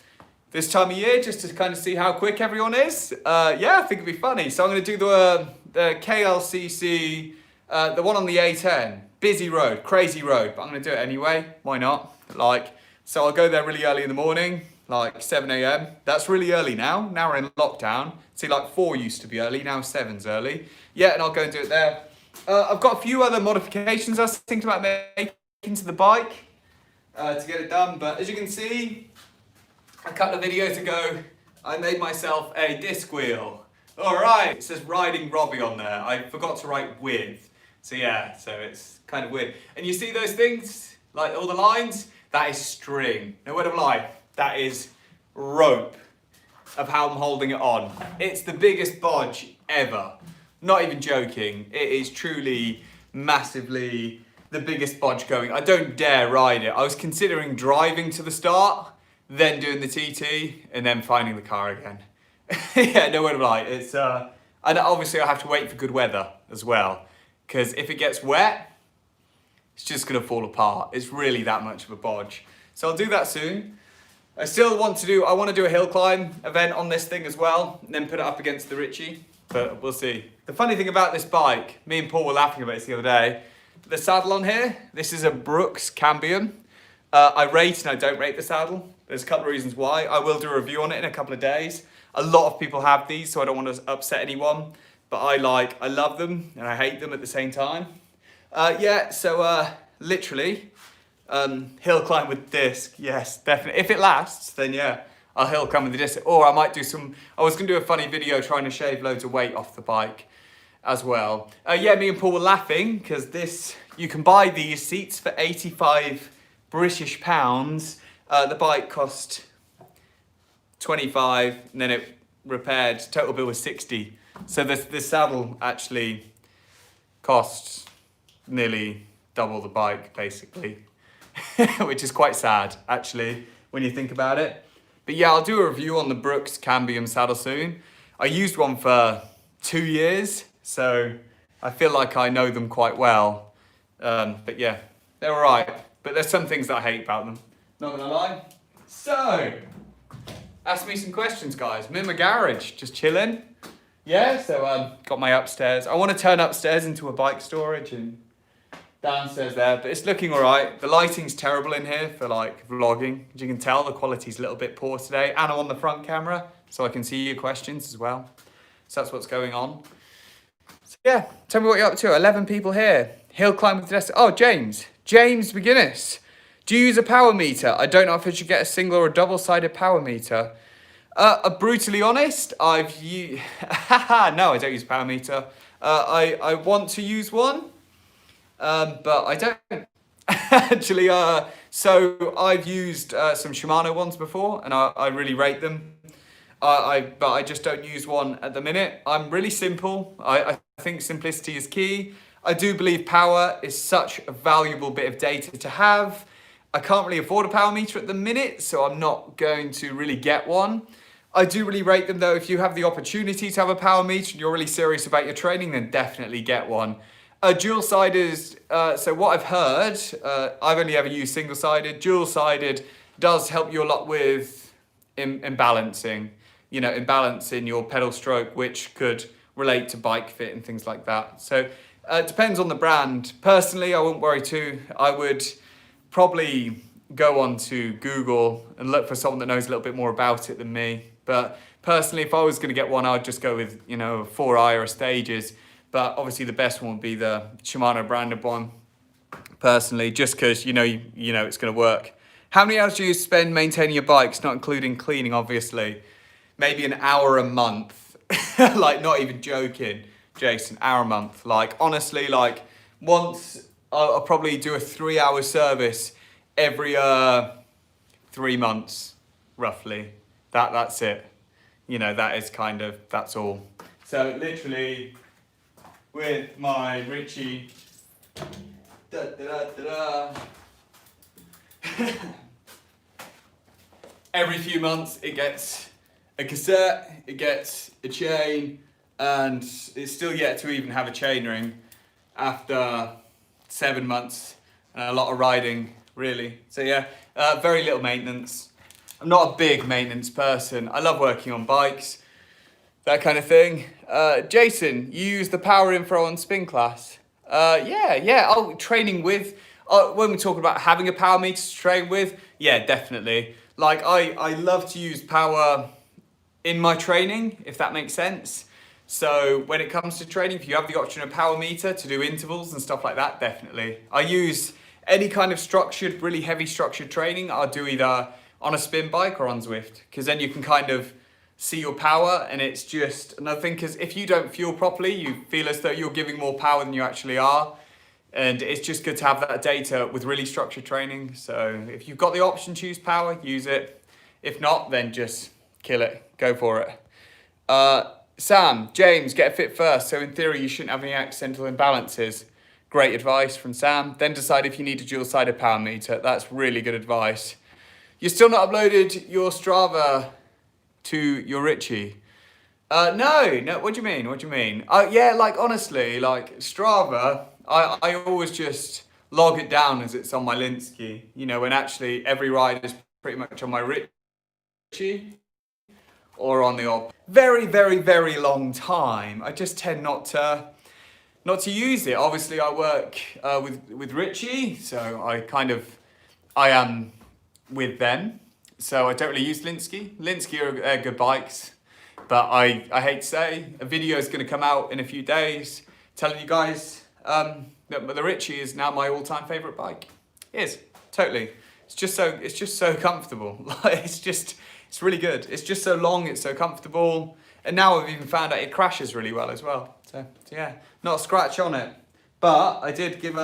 this time of year, just to kind of see how quick everyone is. I think it'd be funny. So I'm going to do the KLCC, the one on the A10. Busy road, crazy road, but I'm going to do it anyway. Why not? So I'll go there really early in the morning, like 7 a.m. That's really early now. Now we're in lockdown. See, like 4 used to be early, now 7's early. Yeah, and I'll go and do it there. I've got a few other modifications I was thinking about making to the bike to get it done, but as you can see, a couple of videos ago, I made myself a disc wheel. All right, it says Riding Robbie on there. I forgot to write with. So it's kind of weird. And you see those things, like all the lines? That is string. No word of lie, that is rope. of how I'm holding it on. It's the biggest bodge ever. Not even joking. It is truly massively the biggest bodge going. I don't dare ride it. I was considering driving to the start, then doing the TT, and then finding the car again. Yeah, no word of lie. It's and obviously I have to wait for good weather as well, because if it gets wet, it's just gonna fall apart. It's really that much of a bodge. So I'll do that soon. I want to do a hill climb event on this thing as well, and then put it up against the Ritchie, but we'll see. The funny thing about this bike, me and Paul were laughing about this the other day, the saddle on here, this is a Brooks Cambium. I rate and I don't rate the saddle. There's a couple of reasons why. I will do a review on it in a couple of days. A lot of people have these, so I don't want to upset anyone, but I love them and I hate them at the same time. Literally, hill climb with disc, yes, definitely. If it lasts, then yeah, I'll hill climb with the disc. Or I might do I was gonna do a funny video trying to shave loads of weight off the bike as well. Me and Paul were laughing because you can buy these seats for 85 British pounds. The bike cost 25 and then it repaired, total bill was 60. So this saddle actually costs nearly double the bike basically, which is quite sad actually when you think about it. But yeah, I'll do a review on the Brooks Cambium saddle soon. I used one for 2 years, so I feel like I know them quite well. But yeah, they're all right. But there's some things that I hate about them, not gonna lie. So, ask me some questions, guys. I'm in my garage, just chilling. Yeah, so got my upstairs. I want to turn upstairs into a bike storage and downstairs there, but it's looking all right. The lighting's terrible in here for like vlogging. As you can tell, the quality's a little bit poor today. And I'm on the front camera, so I can see your questions as well. So that's what's going on. So yeah, tell me what you're up to. 11 people here. Hill climb with the desk. Oh, James McGuinness. Do you use a power meter? I don't know if I should get a single or a double-sided power meter. Brutally honest, no, I don't use a power meter. I want to use one, but I don't. Actually, so I've used some Shimano ones before, and I really rate them. But I just don't use one at the minute. I'm really simple. I think simplicity is key. I do believe power is such a valuable bit of data to have. I can't really afford a power meter at the minute, so I'm not going to really get one. I do really rate them though. If you have the opportunity to have a power meter and you're really serious about your training, then definitely get one. Dual-sided, so what I've heard, I've only ever used single-sided. Dual-sided does help you a lot with imbalancing, imbalancing your pedal stroke, which could relate to bike fit and things like that. So it depends on the brand. Personally, I wouldn't worry too. I would probably go on to Google and look for someone that knows a little bit more about it than me. But personally, if I was going to get one, I'd just go with, a 4i or a Stages. But obviously the best one would be the Shimano branded one, personally, just because you know it's going to work. How many hours do you spend maintaining your bikes, not including cleaning, obviously? Maybe an hour a month. Like, not even joking, Jason, hour a month. Like, honestly, like, once I'll probably do a 3-hour service every 3 months, roughly. That's it. That is that's all. So literally, with my Ritchie, every few months it gets a cassette, it gets a chain, and it's still yet to even have a chain ring after 7 months and a lot of riding, really. So yeah, very little maintenance. I'm not a big maintenance person. I love working on bikes, that kind of thing. Jason, you use the power info on spin class? Yeah. Oh, training with, when we talk about having a power meter to train with, yeah, definitely. Like, I love to use power in my training, if that makes sense. So when it comes to training, if you have the option of power meter to do intervals and stuff like that, definitely. I use any kind of structured, really heavy structured training. I'll do either on a spin bike or on Zwift, because then you can kind of see your power, and it's just another thing, because if you don't fuel properly, you feel as though you're giving more power than you actually are. And it's just good to have that data with really structured training. So if you've got the option to use power, use it. If not, then just kill it. Go for it. Sam, James, get fit first. So in theory, you shouldn't have any accidental imbalances. Great advice from Sam. Then decide if you need a dual-sided power meter. That's really good advice. You still not uploaded your Strava to your Richie? No, what do you mean? What do you mean? Yeah, like honestly, like Strava, I always just log it down as it's on my Linsky, you know, when actually every ride is pretty much on my Richie or on the odd. Very, very, very long time. I just tend not to use it. Obviously, I work with Richie, so I am with them. So I don't really use Linsky. Linsky are good bikes, but I hate to say, a video is going to come out in a few days telling you guys that the Richie is now my all-time favorite bike. It is, totally. It's just so comfortable. Like it's really good. It's just so long, it's so comfortable. And now I've even found out it crashes really well as well. So yeah, not a scratch on it. But I did give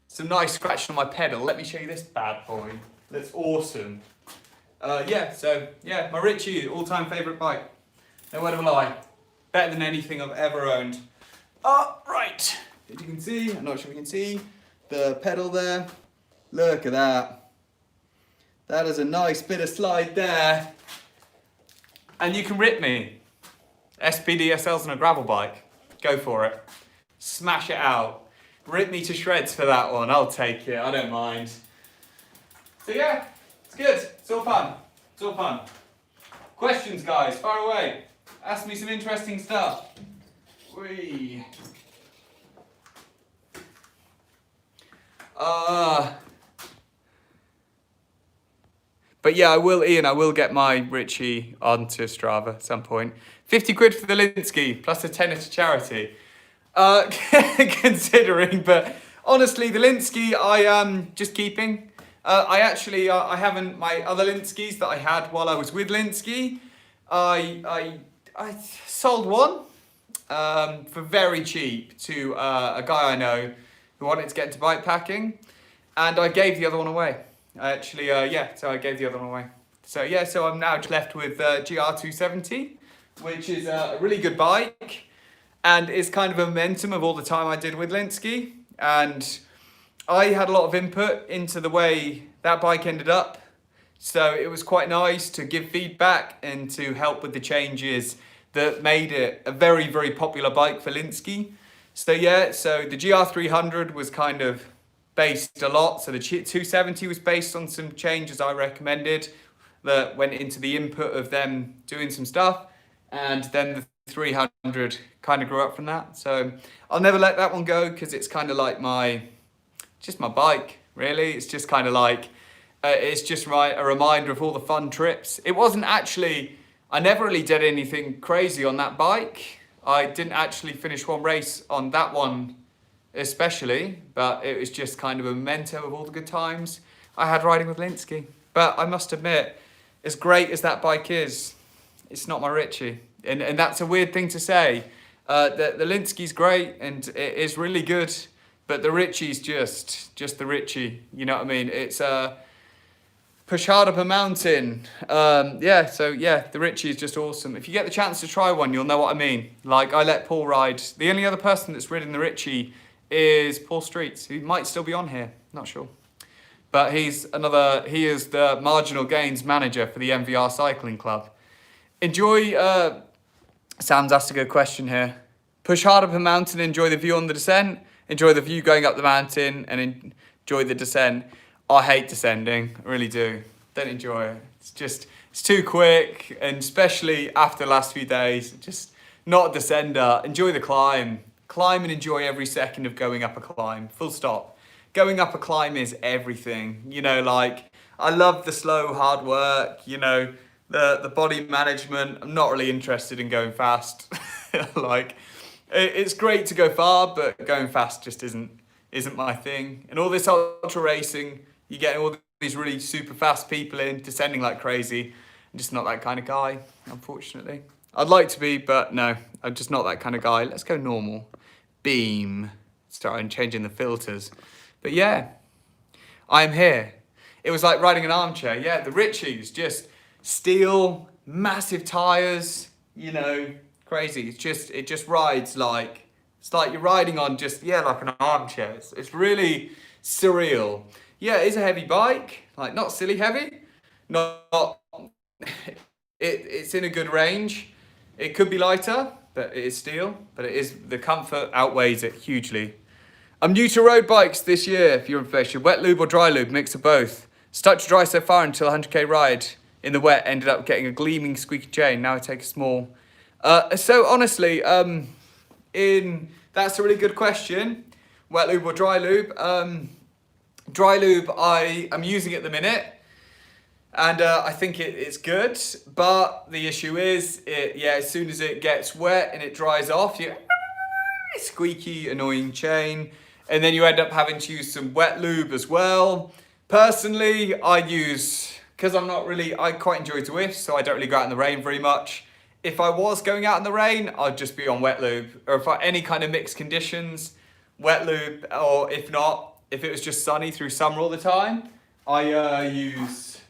some nice scratching on my pedal. Let me show you this bad boy. That's awesome. My Richie, all-time favourite bike. No word of a lie. Better than anything I've ever owned. Right. As you can see, I'm not sure if you can see the pedal there. Look at that. That is a nice bit of slide there. And you can rip me. SPDSL's on a gravel bike. Go for it. Smash it out. Rip me to shreds for that one. I'll take it. I don't mind. So yeah, it's good. It's all fun. It's all fun. Questions, guys, far away. Ask me some interesting stuff. Whee. But yeah, Ian, I will get my Richie onto Strava at some point. 50 quid for the Linsky, plus a tenner to charity. Considering, but honestly, the Linsky I am just keeping. I haven't, my other Linskys that I had while I was with Linsky, I sold one for very cheap to a guy I know who wanted to get into bike packing, and I gave the other one away. So I gave the other one away. So I'm now just left with GR270, which is a really good bike, and is kind of a momentum of all the time I did with Linsky, and I had a lot of input into the way that bike ended up. So it was quite nice to give feedback and to help with the changes that made it a very, very popular bike for Linsky. So the GR300 was kind of based a lot. So the 270 was based on some changes I recommended that went into the input of them doing some stuff. And then the 300 kind of grew up from that. So I'll never let that one go because it's kind of like my bike, really. It's just kind of like, it's just a reminder of all the fun trips. It wasn't actually, I never really did anything crazy on that bike. I didn't actually finish one race on that one especially, but it was just kind of a memento of all the good times I had riding with Linsky. But I must admit, as great as that bike is, it's not my Richie. And that's a weird thing to say. The Linsky's great and it is really good, but the Richie's just the Richie. You know what I mean? It's push hard up a mountain. The Richie is just awesome. If you get the chance to try one, you'll know what I mean. Like, I let Paul ride. The only other person that's ridden the Richie is Paul Streets, who might still be on here, not sure. But he is the marginal gains manager for the MVR Cycling Club. Sam's asked a good question here. Push hard up a mountain, enjoy the view on the descent, enjoy the view going up the mountain, and enjoy the descent. I hate descending, I really do. Don't enjoy it. It's too quick, and especially after the last few days, just not a descender. Enjoy the climb. Climb and enjoy every second of going up a climb, full stop. Going up a climb is everything. You know, like, I love the slow, hard work, you know, the body management. I'm not really interested in going fast. Like, it's great to go far, but going fast just isn't my thing. And all this ultra racing, you get all these really super fast people in, descending like crazy. I'm just not that kind of guy, unfortunately. I'd like to be, but no, I'm just not that kind of guy. Let's go normal. Beam. Starting changing the filters. But yeah, I'm here. It was like riding an armchair. Yeah, the Richie's just Steel, massive tires, you know, crazy. It just rides like, it's like you're riding on just, yeah, like an armchair. It's really surreal. Yeah, it is a heavy bike, like not silly heavy, not it's in a good range. It could be lighter, but it is steel, but it is, the comfort outweighs it hugely. I'm new to road bikes this year, for your information. Wet lube or dry lube, mix of both. Stuck to dry so far until 100k ride. In the wet, ended up getting a gleaming squeaky chain. Now I take a small. So honestly, that's a really good question. Wet lube or dry lube? Dry lube, I am using at the minute. And I think it's good, but the issue is, as soon as it gets wet and it dries off, you squeaky, annoying chain, and then you end up having to use some wet lube as well. Personally, I use, because I quite enjoy Zwift, so I don't really go out in the rain very much. If I was going out in the rain, I'd just be on wet lube, or if any kind of mixed conditions, wet lube, or if not, if it was just sunny through summer all the time, I use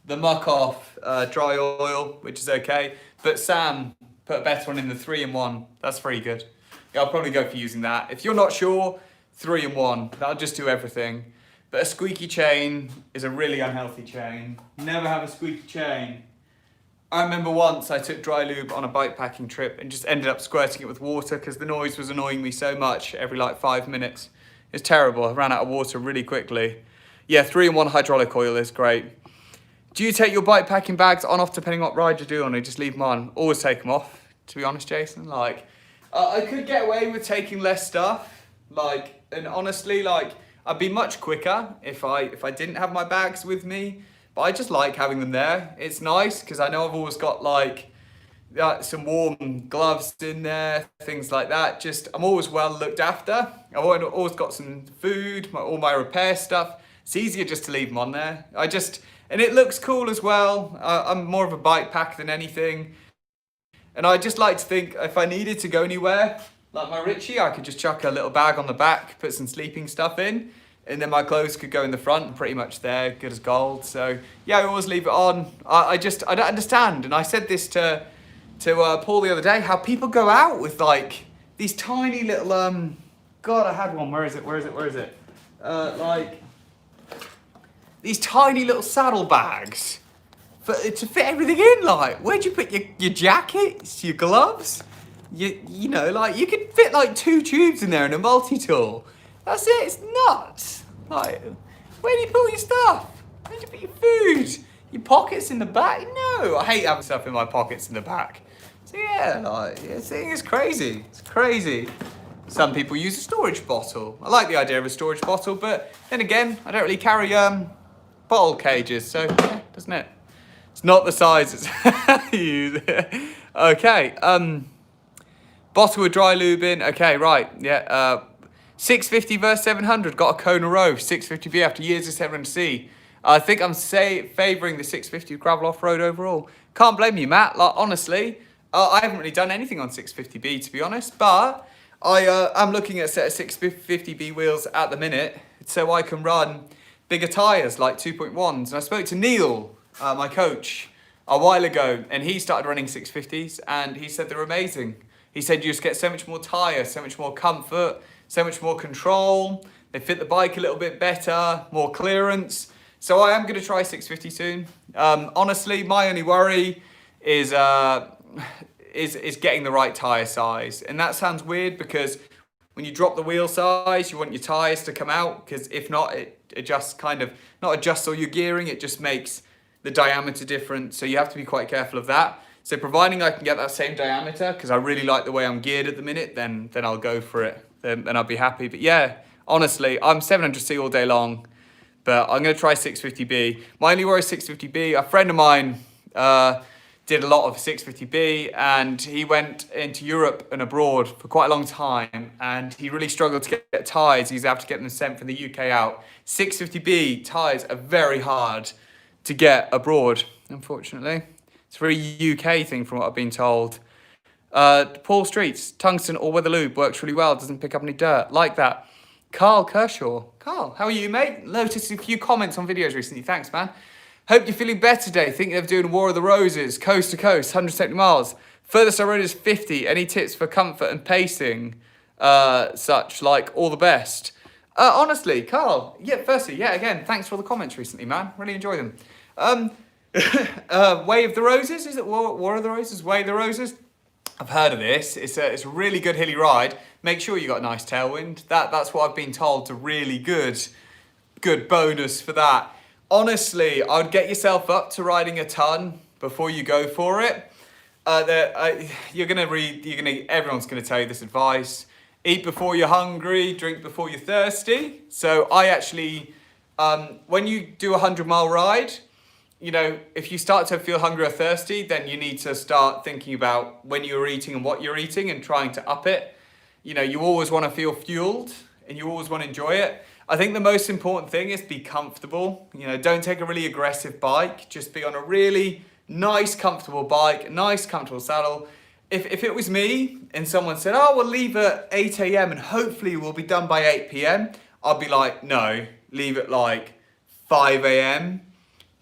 the muck off dry oil, which is okay. But Sam put a better one in the 3-in-1. That's pretty good. Yeah, I'll probably go for using that. If you're not sure, 3-in-1. That'll just do everything. But a squeaky chain is a really unhealthy chain. Never have a squeaky chain. I remember once I took dry lube on a bikepacking trip and just ended up squirting it with water because the noise was annoying me so much every like 5 minutes. It's terrible. I ran out of water really quickly. Yeah, 3-in-1 hydraulic oil is great. Do you take your bike packing bags on off depending on what ride you're doing, or just leave them on? Always take them off, to be honest, Jason. Like, I could get away with taking less stuff. Like, and honestly, like, I'd be much quicker if I didn't have my bags with me. But I just like having them there. It's nice because I know I've always got like some warm gloves in there, things like that. Just, I'm always well looked after. I've always got some food, all my repair stuff. It's easier just to leave them on there. And it looks cool as well. I'm more of a bike pack than anything. And I just like to think if I needed to go anywhere, like my Richie, I could just chuck a little bag on the back, put some sleeping stuff in, and then my clothes could go in the front. I'm pretty much there, good as gold. So yeah, I always leave it on. I don't understand. And I said this to Paul the other day, how people go out with like these tiny little, God, I had one, where is it? Like, these tiny little saddle bags to fit everything in. Like, where'd you put your jackets, your gloves? You know, like, you could fit like 2 tubes in there in a multi-tool. That's it, it's nuts. Like, where do you put all your stuff? Where do you put your food? Your pockets in the back? No, I hate having stuff in my pockets in the back. So yeah, like, it's crazy. It's crazy. Some people use a storage bottle. I like the idea of a storage bottle, but then again, I don't really carry bottle cages, so yeah, doesn't it? It's not the size it's okay, bottle with dry lube in. Okay, right, yeah. 650 versus 700, got a Kona Row, 650B after years of 700C. I think I'm favouring the 650 gravel off-road overall. Can't blame you, Matt. Like, honestly, I haven't really done anything on 650B, to be honest, but I'm looking at a set of 650B wheels at the minute, so I can run bigger tyres, like 2.1s. And I spoke to Neil, my coach, a while ago, and he started running 650s, and he said they're amazing. He said you just get so much more tyre, so much more comfort, so much more control. They fit the bike a little bit better, more clearance. So I am going to try 650 soon. Honestly, my only worry is getting the right tyre size. And that sounds weird because when you drop the wheel size, you want your tyres to come out, because if not, it adjusts not adjusts all your gearing, it just makes the diameter different. So you have to be quite careful of that. So providing I can get that same diameter, because I really like the way I'm geared at the minute, then I'll go for it. Then I'll be happy. But yeah, honestly, I'm 700C all day long, but I'm going to try 650B. My only worry is 650B. A friend of mine did a lot of 650B, and he went into Europe and abroad for quite a long time, and he really struggled to get tyres. He's had to get them sent from the UK out. 650B tyres are very hard to get abroad, unfortunately. It's a very UK thing from what I've been told. Paul Streets, tungsten all-weather lube, works really well, doesn't pick up any dirt. Like that. Carl Kershaw. Carl, how are you, mate? Noticed a few comments on videos recently. Thanks, man. Hope you're feeling better today. Thinking of doing War of the Roses, coast to coast, 170 miles. Furthest I rode is 50. Any tips for comfort and pacing? Such like all the best. Honestly, Carl, firstly, again, thanks for all the comments recently, man. Really enjoy them. Way of the Roses, is it War of the Roses? Way of the Roses? I've heard of this. It's a really good hilly ride. Make sure you got a nice tailwind. That's what I've been told. A really good bonus for that. Honestly, I would get yourself up to riding a ton before you go for it. Everyone's gonna tell you this advice. Eat before you're hungry, drink before you're thirsty. So I actually, when you do a 100-mile ride, if you start to feel hungry or thirsty, then you need to start thinking about when you're eating and what you're eating and trying to up it. You always want to feel fueled and you always want to enjoy it. I think the most important thing is be comfortable. Don't take a really aggressive bike. Just be on a really nice, comfortable bike, nice, comfortable saddle. If it was me and someone said, oh, we'll leave at 8 a.m. and hopefully we'll be done by 8 p.m. I'd be like, no, leave at like 5 a.m.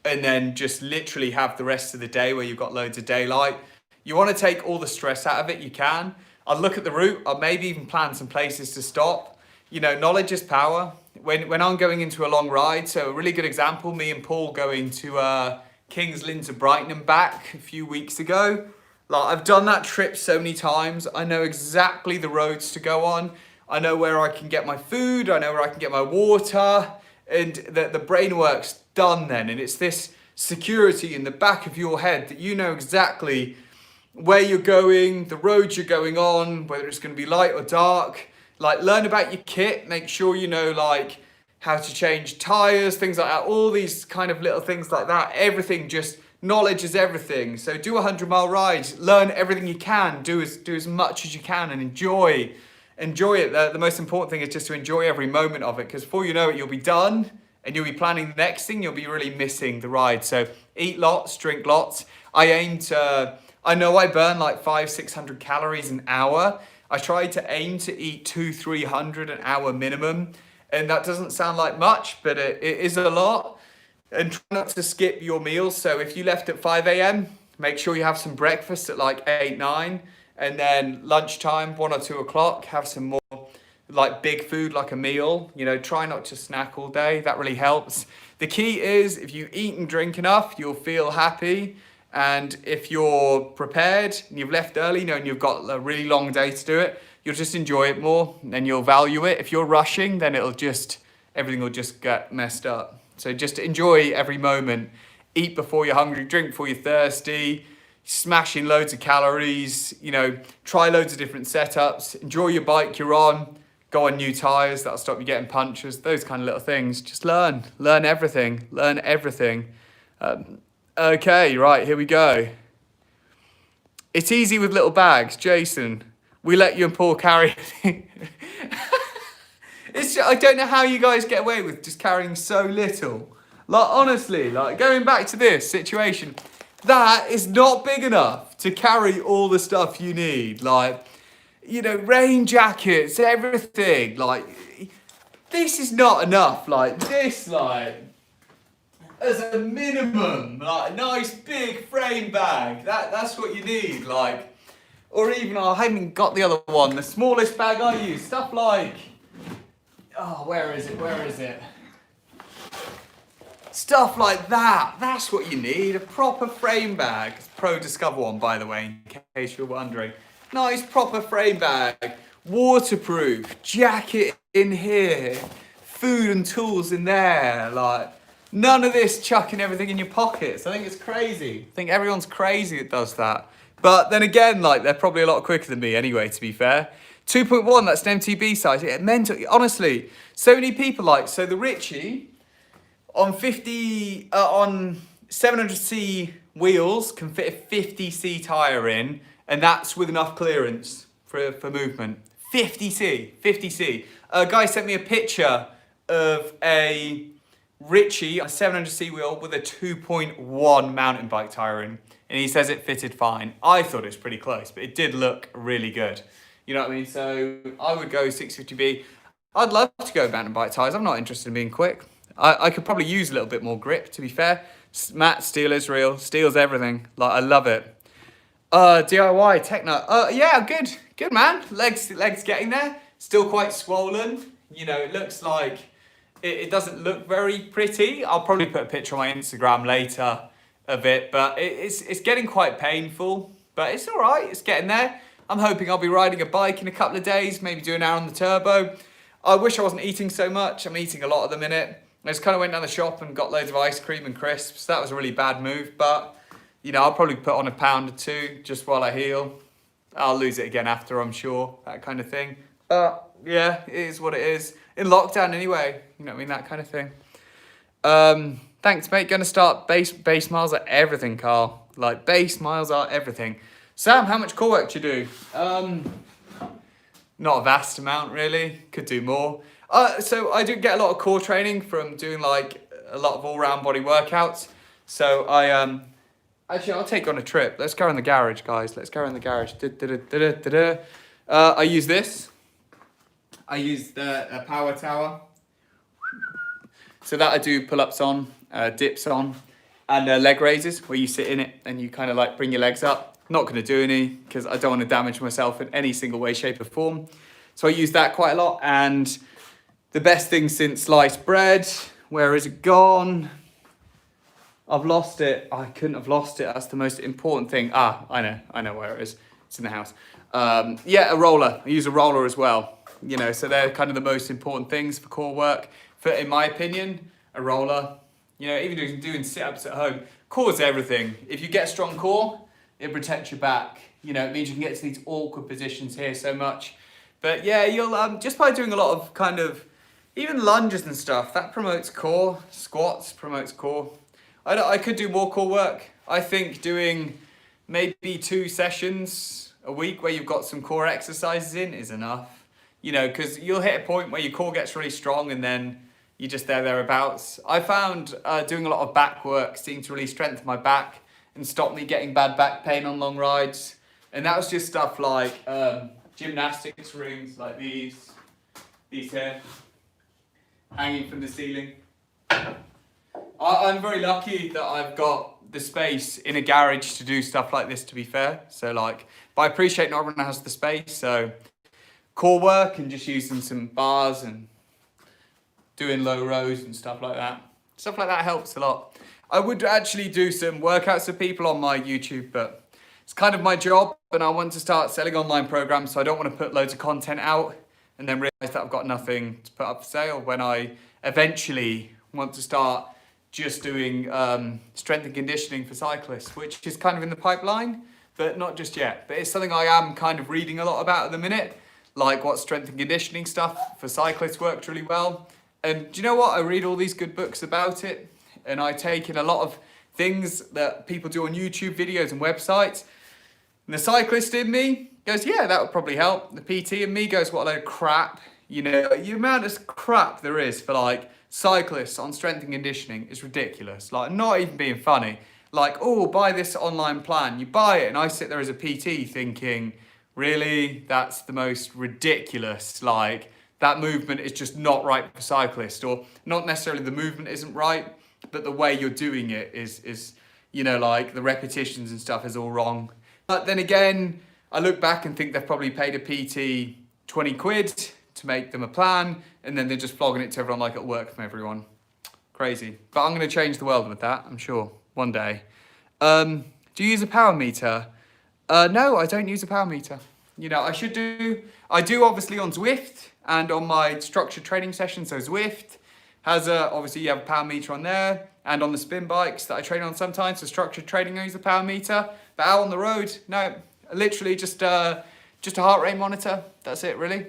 and then just literally have the rest of the day where you've got loads of daylight. You want to take all the stress out of it, you can. I'd look at the route, I'd maybe even plan some places to stop. Knowledge is power. When I'm going into a long ride, so a really good example, me and Paul going to King's Lynn to Brighton and back a few weeks ago. I've done that trip so many times. I know exactly the roads to go on. I know where I can get my food. I know where I can get my water. And the brain work's done then. And it's this security in the back of your head that you know exactly where you're going, the roads you're going on, whether it's going to be light or dark. Learn about your kit. Make sure you know how to change tires, things like that. All these kind of little things like that. Everything, just knowledge is everything. So do a 100-mile ride. Learn everything you can. Do as much as you can and enjoy it. The most important thing is just to enjoy every moment of it, because before you know it, you'll be done and you'll be planning the next thing. You'll be really missing the ride. So eat lots, drink lots. I know I burn like 500-600 calories an hour. I try to aim to eat 200-300 an hour minimum. And that doesn't sound like much, but it is a lot. And try not to skip your meals. So if you left at 5 a.m., make sure you have some breakfast at like 8, 9. And then lunchtime, 1 or 2 o'clock, have some more big food, like a meal. Try not to snack all day. That really helps. The key is if you eat and drink enough, you'll feel happy. And if you're prepared and you've left early, and you've got a really long day to do it, you'll just enjoy it more and you'll value it. If you're rushing, then everything will just get messed up. So just enjoy every moment. Eat before you're hungry, drink before you're thirsty, smash in loads of calories, try loads of different setups, enjoy your bike you're on, go on new tires, that'll stop you getting punctures, those kind of little things. Just learn everything. Okay, right, here we go. It's easy with little bags, Jason. We let you and Paul carry everything. I don't know how you guys get away with just carrying so little. Honestly, going back to this situation, that is not big enough to carry all the stuff you need. Rain jackets, everything. This is not enough. As a minimum, a nice big frame bag. That's what you need. Or even, I haven't got the other one. The smallest bag I use. Stuff like, where is it? Stuff like that. That's what you need. A proper frame bag. It's Pro Discover one, by the way, in case you're wondering. Nice proper frame bag. Waterproof. Jacket in here. Food and tools in there. None of this chucking everything in your pockets. I think it's crazy. I think everyone's crazy that does that. But then again, they're probably a lot quicker than me anyway, to be fair. 2.1, that's an MTB size. Honestly, so many people so the Ritchie on 700C wheels can fit a 50C tyre in, and that's with enough clearance for movement. 50C. A guy sent me a picture of a Ritchie, a 700C wheel with a 2.1 mountain bike tyre in, and he says it fitted fine. I thought it was pretty close, but it did look really good. You know what I mean? So I would go 650B. I'd love to go mountain bike tyres. I'm not interested in being quick. I could probably use a little bit more grip, to be fair. Matt, steel is real. Steel's everything. Like, I love it. DIY, techno. Yeah, good man. Legs getting there. Still quite swollen. You know, it looks like, it doesn't look very pretty. I'll probably put a picture on my Instagram later of it, but it's getting quite painful, but it's all right. It's getting there. I'm hoping I'll be riding a bike in a couple of days, maybe do an hour on the turbo. I wish I wasn't eating so much. I'm eating a lot at the minute. I just kind of went down the shop and got loads of ice cream and crisps. That was a really bad move, but you know, I'll probably put on a pound or two just while I heal. I'll lose it again after, I'm sure, that kind of thing. Yeah, it is what it is. In lockdown anyway, you know what I mean, that kind of thing. Thanks, mate. Gonna start base miles are everything, Carl. Like, base miles are everything. Sam, how much core work do you do? Not a vast amount, really. Could do more. So I do get a lot of core training from doing like a lot of all-round body workouts. So actually, I'll take you on a trip. Let's go in the garage, guys. Let's go in the garage. I use this. I use the power tower. So that I do pull-ups on, dips on, and leg raises where you sit in it and you kind of like bring your legs up. Not going to do any because I don't want to damage myself in any single way, shape or form. So I use that quite a lot. And the best thing since sliced bread, where is it gone? I've lost it. I couldn't have lost it. That's the most important thing. I know where it is. It's in the house. Yeah, a roller. I use a roller as well. You know, so they're kind of the most important things for core work. For, in my opinion, a roller, you know, even doing sit-ups at home, core is everything. If you get a strong core, it protects your back. You know, it means you can get to these awkward positions here so much. But yeah, you'll, just by doing a lot of kind of, even lunges and stuff, that promotes core. Squats promotes core. I could do more core work. I think doing maybe 2 sessions a week where you've got some core exercises in is enough. You know, because you'll hit a point where your core gets really strong and then you're just thereabouts. I found doing a lot of back work seemed to really strengthen my back and stop me getting bad back pain on long rides. And that was just stuff like gymnastics rings like these here, hanging from the ceiling. I'm very lucky that I've got the space in a garage to do stuff like this, to be fair. So like, but I appreciate not everyone has the space. So core work and just using some bars and doing low rows and stuff like that. Stuff like that helps a lot. I would actually do some workouts for people on my YouTube, but it's kind of my job and I want to start selling online programs, so I don't want to put loads of content out and then realize that I've got nothing to put up for sale when I eventually want to start just doing strength and conditioning for cyclists, which is kind of in the pipeline, but not just yet. But it's something I am kind of reading a lot about at the minute, like what strength and conditioning stuff for cyclists worked really well. And do you know what? I read all these good books about it, and I take in a lot of things that people do on YouTube videos and websites. And the cyclist in me goes, yeah, that would probably help. The PT in me goes, what a load of crap. You know, the amount of crap there is for like cyclists on strength and conditioning is ridiculous. Like, not even being funny. Like, oh, buy this online plan. You buy it, and I sit there as a PT thinking, really? That's the most ridiculous, like, that movement is just not right for cyclists, or not necessarily the movement isn't right, but the way you're doing it is, you know, like the repetitions and stuff is all wrong. But then again, I look back and think they've probably paid a PT 20 quid to make them a plan, and then they're just flogging it to everyone like it'll work from everyone. Crazy. But I'm going to change the world with that, I'm sure, one day. Do you use a power meter? No, I don't use a power meter. You know, I should do. I do obviously on Zwift and on my structured training sessions. So Zwift has obviously you have a power meter on there, and on the spin bikes that I train on sometimes for structured training I use a power meter. But out on the road, no, literally just a heart rate monitor. That's it, really.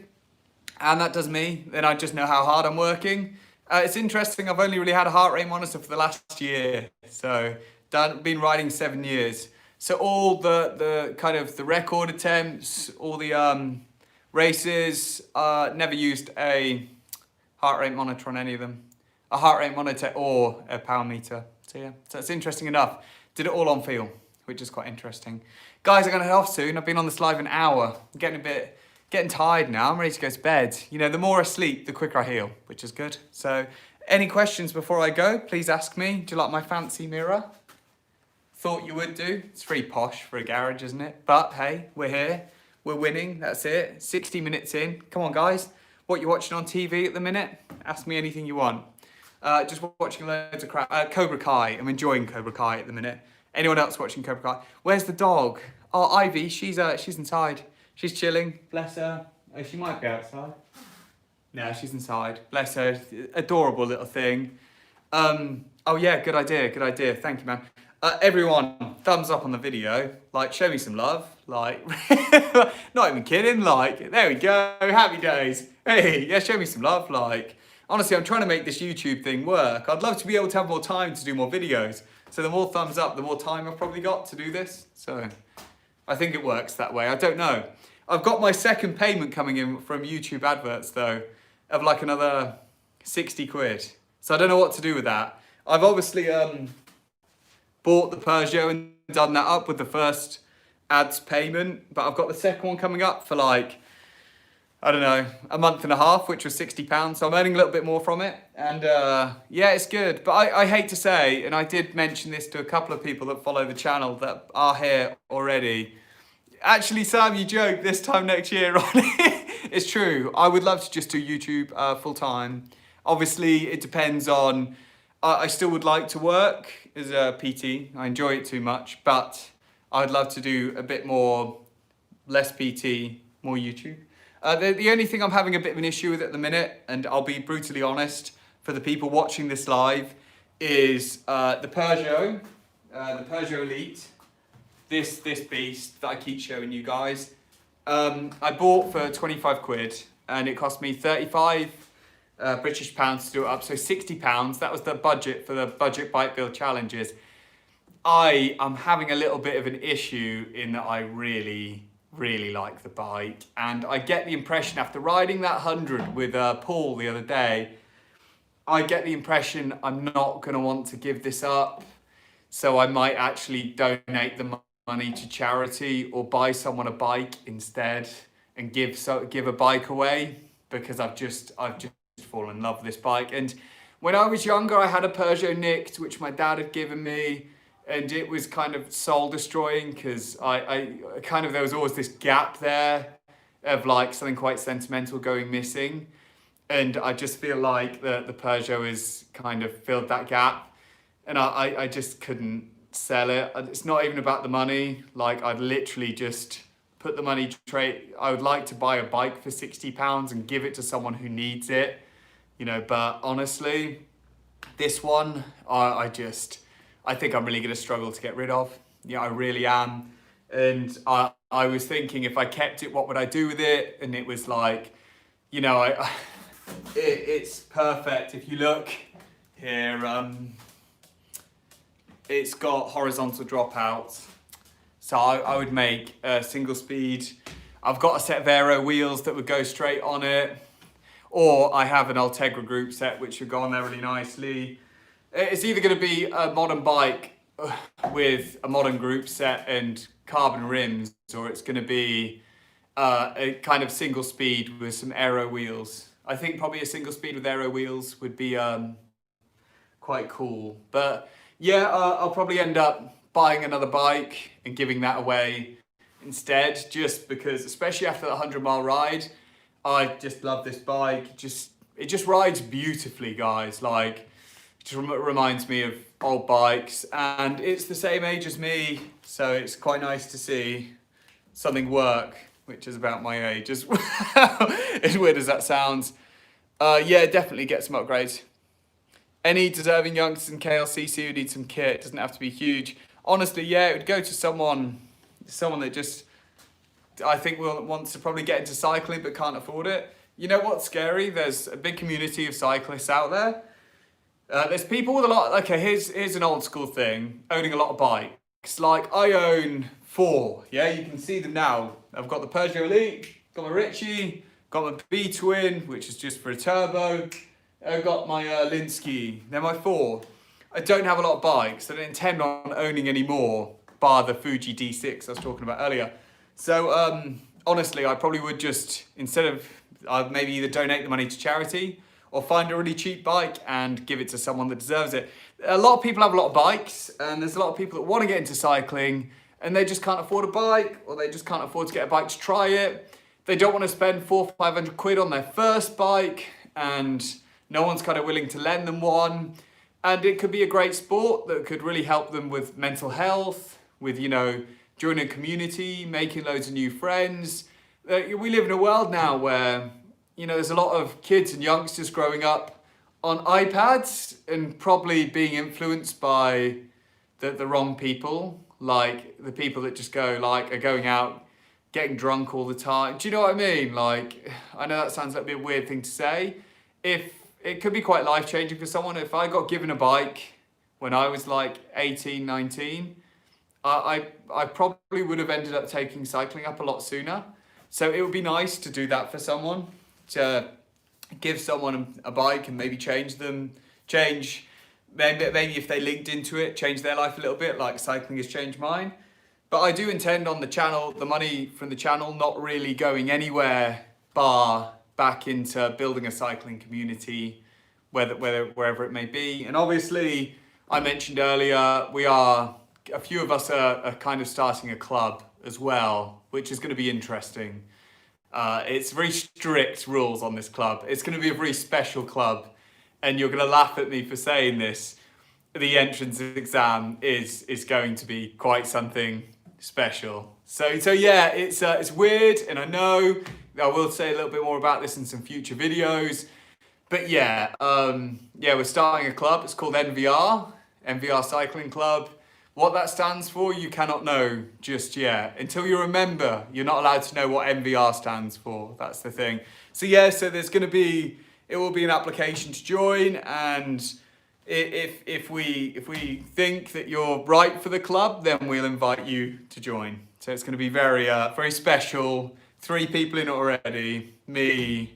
And that does me. Then I just know how hard I'm working. It's interesting. I've only really had a heart rate monitor for the last year, so been riding 7 years. So all the kind of the record attempts, all the races, never used a heart rate monitor on any of them. A heart rate monitor or a power meter. So yeah, so it's interesting enough. Did it all on feel, which is quite interesting. Guys, I'm gonna head off soon. I've been on this live an hour. I'm getting tired now. I'm ready to go to bed. You know, the more I sleep, the quicker I heal, which is good. So Any questions before I go? Please ask me. Do you like my fancy mirror? Thought you would do. It's very posh for a garage, isn't it? But hey, we're here. We're winning. That's it. 60 minutes in. Come on, guys. What you watching on TV at the minute? Ask me anything you want. Just watching loads of crap. Cobra Kai. I'm enjoying Cobra Kai at the minute. Anyone else watching Cobra Kai? Where's the dog? Oh, Ivy. She's inside. She's chilling. Bless her. Oh, she might be outside. No, she's inside. Bless her. Adorable little thing. Oh yeah, good idea. Good idea. Thank you, man. Everyone, thumbs up on the video. Like, show me some love. Like, not even kidding. Like, there we go. Happy days. Hey, yeah, show me some love. Like, honestly, I'm trying to make this YouTube thing work. I'd love to be able to have more time to do more videos. So the more thumbs up, the more time I've probably got to do this. So I think it works that way. I don't know. I've got my second payment coming in from YouTube adverts though, of like another 60 quid. So I don't know what to do with that. I've obviously bought the Peugeot and done that up with the first ads payment, but I've got the second one coming up for like, I don't know, a month and a half, which was £60. So I'm earning a little bit more from it. And yeah, it's good. But I hate to say, and I did mention this to a couple of people that follow the channel that are here already. Actually, Sam, you joke this time next year, Ronnie. It's true. I would love to just do YouTube full time. Obviously, it depends on, I still would like to work as a PT. I enjoy it too much, but I'd love to do a bit more, less PT, more YouTube. The only thing I'm having a bit of an issue with at the minute, and I'll be brutally honest for the people watching this live, is the Peugeot Elite. This beast that I keep showing you guys. I bought for 25 quid and it cost me 35 British pounds to do it up. So £60, that was the budget for the budget bike build challenges. I am having a little bit of an issue in that I really like the bike. And I get the impression after riding that 100 with Paul the other day, I get the impression I'm not gonna want to give this up. So I might actually donate the money to charity or buy someone a bike instead and give a bike away, because I've just fallen in love with this bike. And when I was younger, I had a Peugeot nicked, which my dad had given me, and it was kind of soul destroying because I there was always this gap there of like something quite sentimental going missing. And I just feel like the Peugeot has kind of filled that gap, and I just couldn't sell it. It's not even about the money. Like, I'd literally just put the money trade. I would like to buy a bike for £60 and give it to someone who needs it, you know. But honestly, this one, I think I'm really going to struggle to get rid of. Yeah, I really am. And I was thinking, if I kept it, what would I do with it? And it was like, you know, it's perfect. If you look here, it's got horizontal dropouts. So I would make a single speed. I've got a set of aero wheels that would go straight on it. Or I have an Ultegra group set, which would go on there really nicely. It's either going to be a modern bike with a modern group set and carbon rims, or it's going to be a kind of single speed with some aero wheels. I think probably a single speed with aero wheels would be quite cool. But yeah, I'll probably end up buying another bike and giving that away instead, just because, especially after the 100-mile ride, I just love this bike. It just rides beautifully, guys. Like, it just reminds me of old bikes, and it's the same age as me, so it's quite nice to see something work, which is about my age, as weird as that sounds. Yeah, definitely get some upgrades. Any deserving youngsters in KLCC who need some kit, doesn't have to be huge. Honestly, yeah, it would go to someone that just, I think wants to probably get into cycling but can't afford it. You know what's scary? There's a big community of cyclists out there. There's people with a lot, okay, here's an old school thing, owning a lot of bikes. Like, I own 4, yeah, you can see them now. I've got the Peugeot Elite, got my Ritchie, got my B-Twin, which is just for a turbo. I've got my Linsky, they're my 4. I don't have a lot of bikes. I don't intend on owning any more, bar the Fuji D6 I was talking about earlier. So honestly, I probably would just, instead of, I'd maybe either donate the money to charity, or find a really cheap bike and give it to someone that deserves it. A lot of people have a lot of bikes, and there's a lot of people that want to get into cycling and they just can't afford a bike, or they just can't afford to get a bike to try it. They don't want to spend 400 or 500 quid on their first bike, and no one's kind of willing to lend them one. And it could be a great sport that could really help them with mental health, with, you know, joining a community, making loads of new friends. We live in a world now where, you know, there's a lot of kids and youngsters growing up on iPads and probably being influenced by the wrong people, like the people that just go, like, are going out getting drunk all the time. Do you know what I mean? Like, I know that sounds like a bit weird thing to say. If it could be quite life-changing for someone. If I got given a bike when I was like 18, 19, I probably would have ended up taking cycling up a lot sooner. So it would be nice to do that for someone, to give someone a bike and maybe maybe if they linked into it, change their life a little bit, like cycling has changed mine. But I do intend on the channel, the money from the channel, not really going anywhere bar back into building a cycling community, wherever it may be. And obviously, I mentioned earlier, a few of us are kind of starting a club as well, which is going to be interesting. It's very strict rules on this club. It's going to be a very special club, and you're going to laugh at me for saying this. The entrance exam is going to be quite something special. So yeah, it's weird, and I know I will say a little bit more about this in some future videos. But yeah, we're starting a club. It's called NVR Cycling Club. What that stands for, you cannot know just yet. Until you're a member, you're not allowed to know what NVR stands for. That's the thing. So yeah, so it will be an application to join, and if we think that you're right for the club, then we'll invite you to join. So it's going to be very special. 3 people in it already. Me,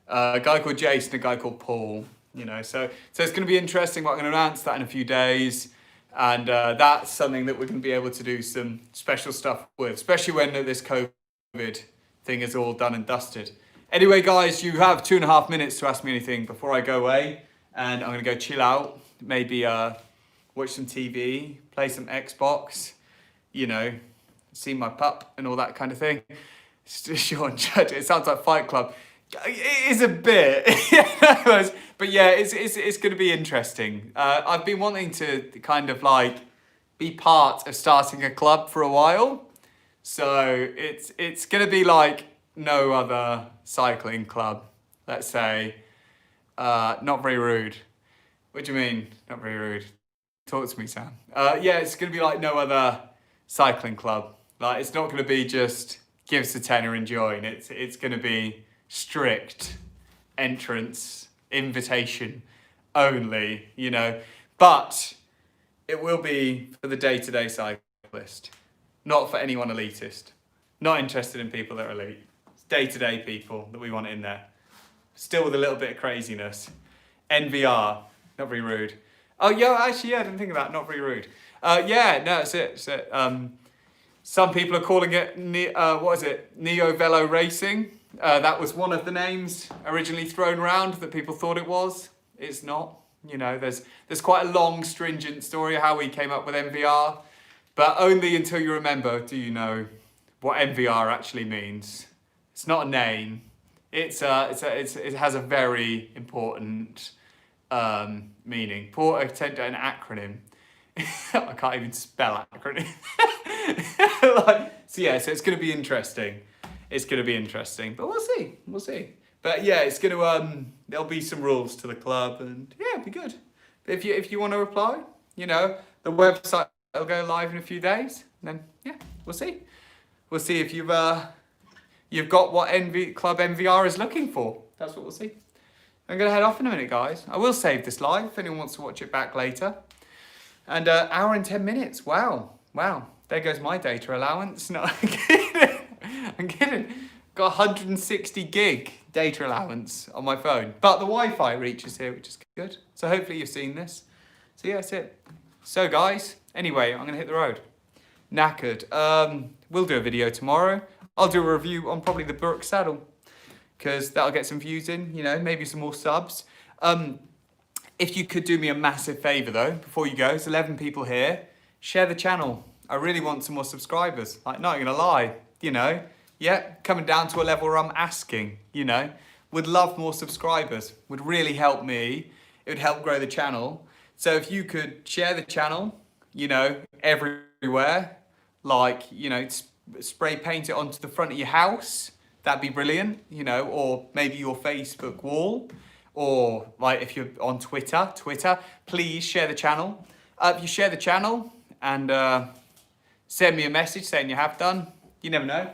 a guy called Jason, a guy called Paul. You know, so it's going to be interesting. But I'm going to announce that in a few days, and that's something that we're going to be able to do some special stuff with, especially when this COVID thing is all done and dusted. Anyway, guys, you have 2.5 minutes to ask me anything before I go away, and I'm going to go chill out, maybe watch some TV, play some Xbox, you know, see my pup and all that kind of thing. Sean Judge, it sounds like Fight Club. It is a bit, but yeah, it's going to be interesting. I've been wanting to kind of like be part of starting a club for a while, so it's going to be like no other cycling club. Let's say, not very rude. What do you mean, not very rude? Talk to me, Sam. Yeah, it's going to be like no other cycling club. Like, it's not going to be just give us a tenner and join. It's going to be strict entrance, invitation only, you know. But it will be for the day-to-day cyclist, not for anyone elitist. Not interested in people that are elite. It's day-to-day people that we want in there. Still with a little bit of craziness. NVR, not very rude. Oh, yeah, actually, yeah, I didn't think of that. Not very rude. Yeah, no, it's it. Some people are calling it, Neo Velo Racing. That was one of the names originally thrown around that people thought it was. It's not. You know, there's quite a long, stringent story of how we came up with NVR, but only until you remember do you know what NVR actually means. It's not a name. It has a very important meaning. An acronym. I can't even spell acronym. So it's going to be interesting. It's going to be interesting, but we'll see. But yeah, it's going to there'll be some rules to the club, and yeah, it'll be good. But if you want to reply, you know, the website will go live in a few days. And then yeah, we'll see. We'll see if you've got what Club NVR is looking for. That's what we'll see. I'm going to head off in a minute, guys. I will save this live if anyone wants to watch it back later. And hour and 10 minutes. Wow. There goes my data allowance. No, I'm kidding. Got 160 gig data allowance on my phone. But the Wi-Fi reaches here, which is good. So hopefully you've seen this. So yeah, that's it. So guys, anyway, I'm going to hit the road. Knackered. We'll do a video tomorrow. I'll do a review on probably the Burke saddle. because that'll get some views in, you know, maybe some more subs. If you could do me a massive favour though, before you go, there's 11 people here, share the channel. I really want some more subscribers, like not gonna lie, you know. Yeah, coming down to a level where I'm asking, you know. Would love more subscribers, would really help me. It would help grow the channel. So if you could share the channel, you know, everywhere, like, you know, spray paint it onto the front of your house, that'd be brilliant, you know, or maybe your Facebook wall, or like if you're on Twitter, please share the channel. If you share the channel and send me a message saying you have done, you never know.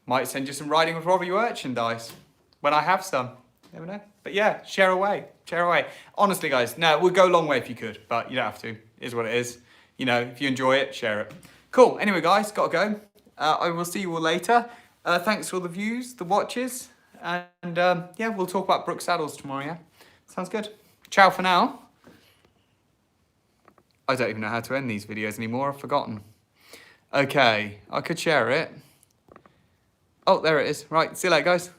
Might send you some Riding with Robbie merchandise when I have some, you never know. But yeah, share away. Honestly guys, no, it would go a long way if you could, but you don't have to, it is what it is. You know, if you enjoy it, share it. Cool, anyway guys, gotta go. I will see you all later. Thanks for all the views, the watches, and yeah, we'll talk about Brooks saddles tomorrow, yeah? Sounds good. Ciao for now. I don't even know how to end these videos anymore, I've forgotten. Okay, I could share it. Oh, there it is. Right, see you later guys.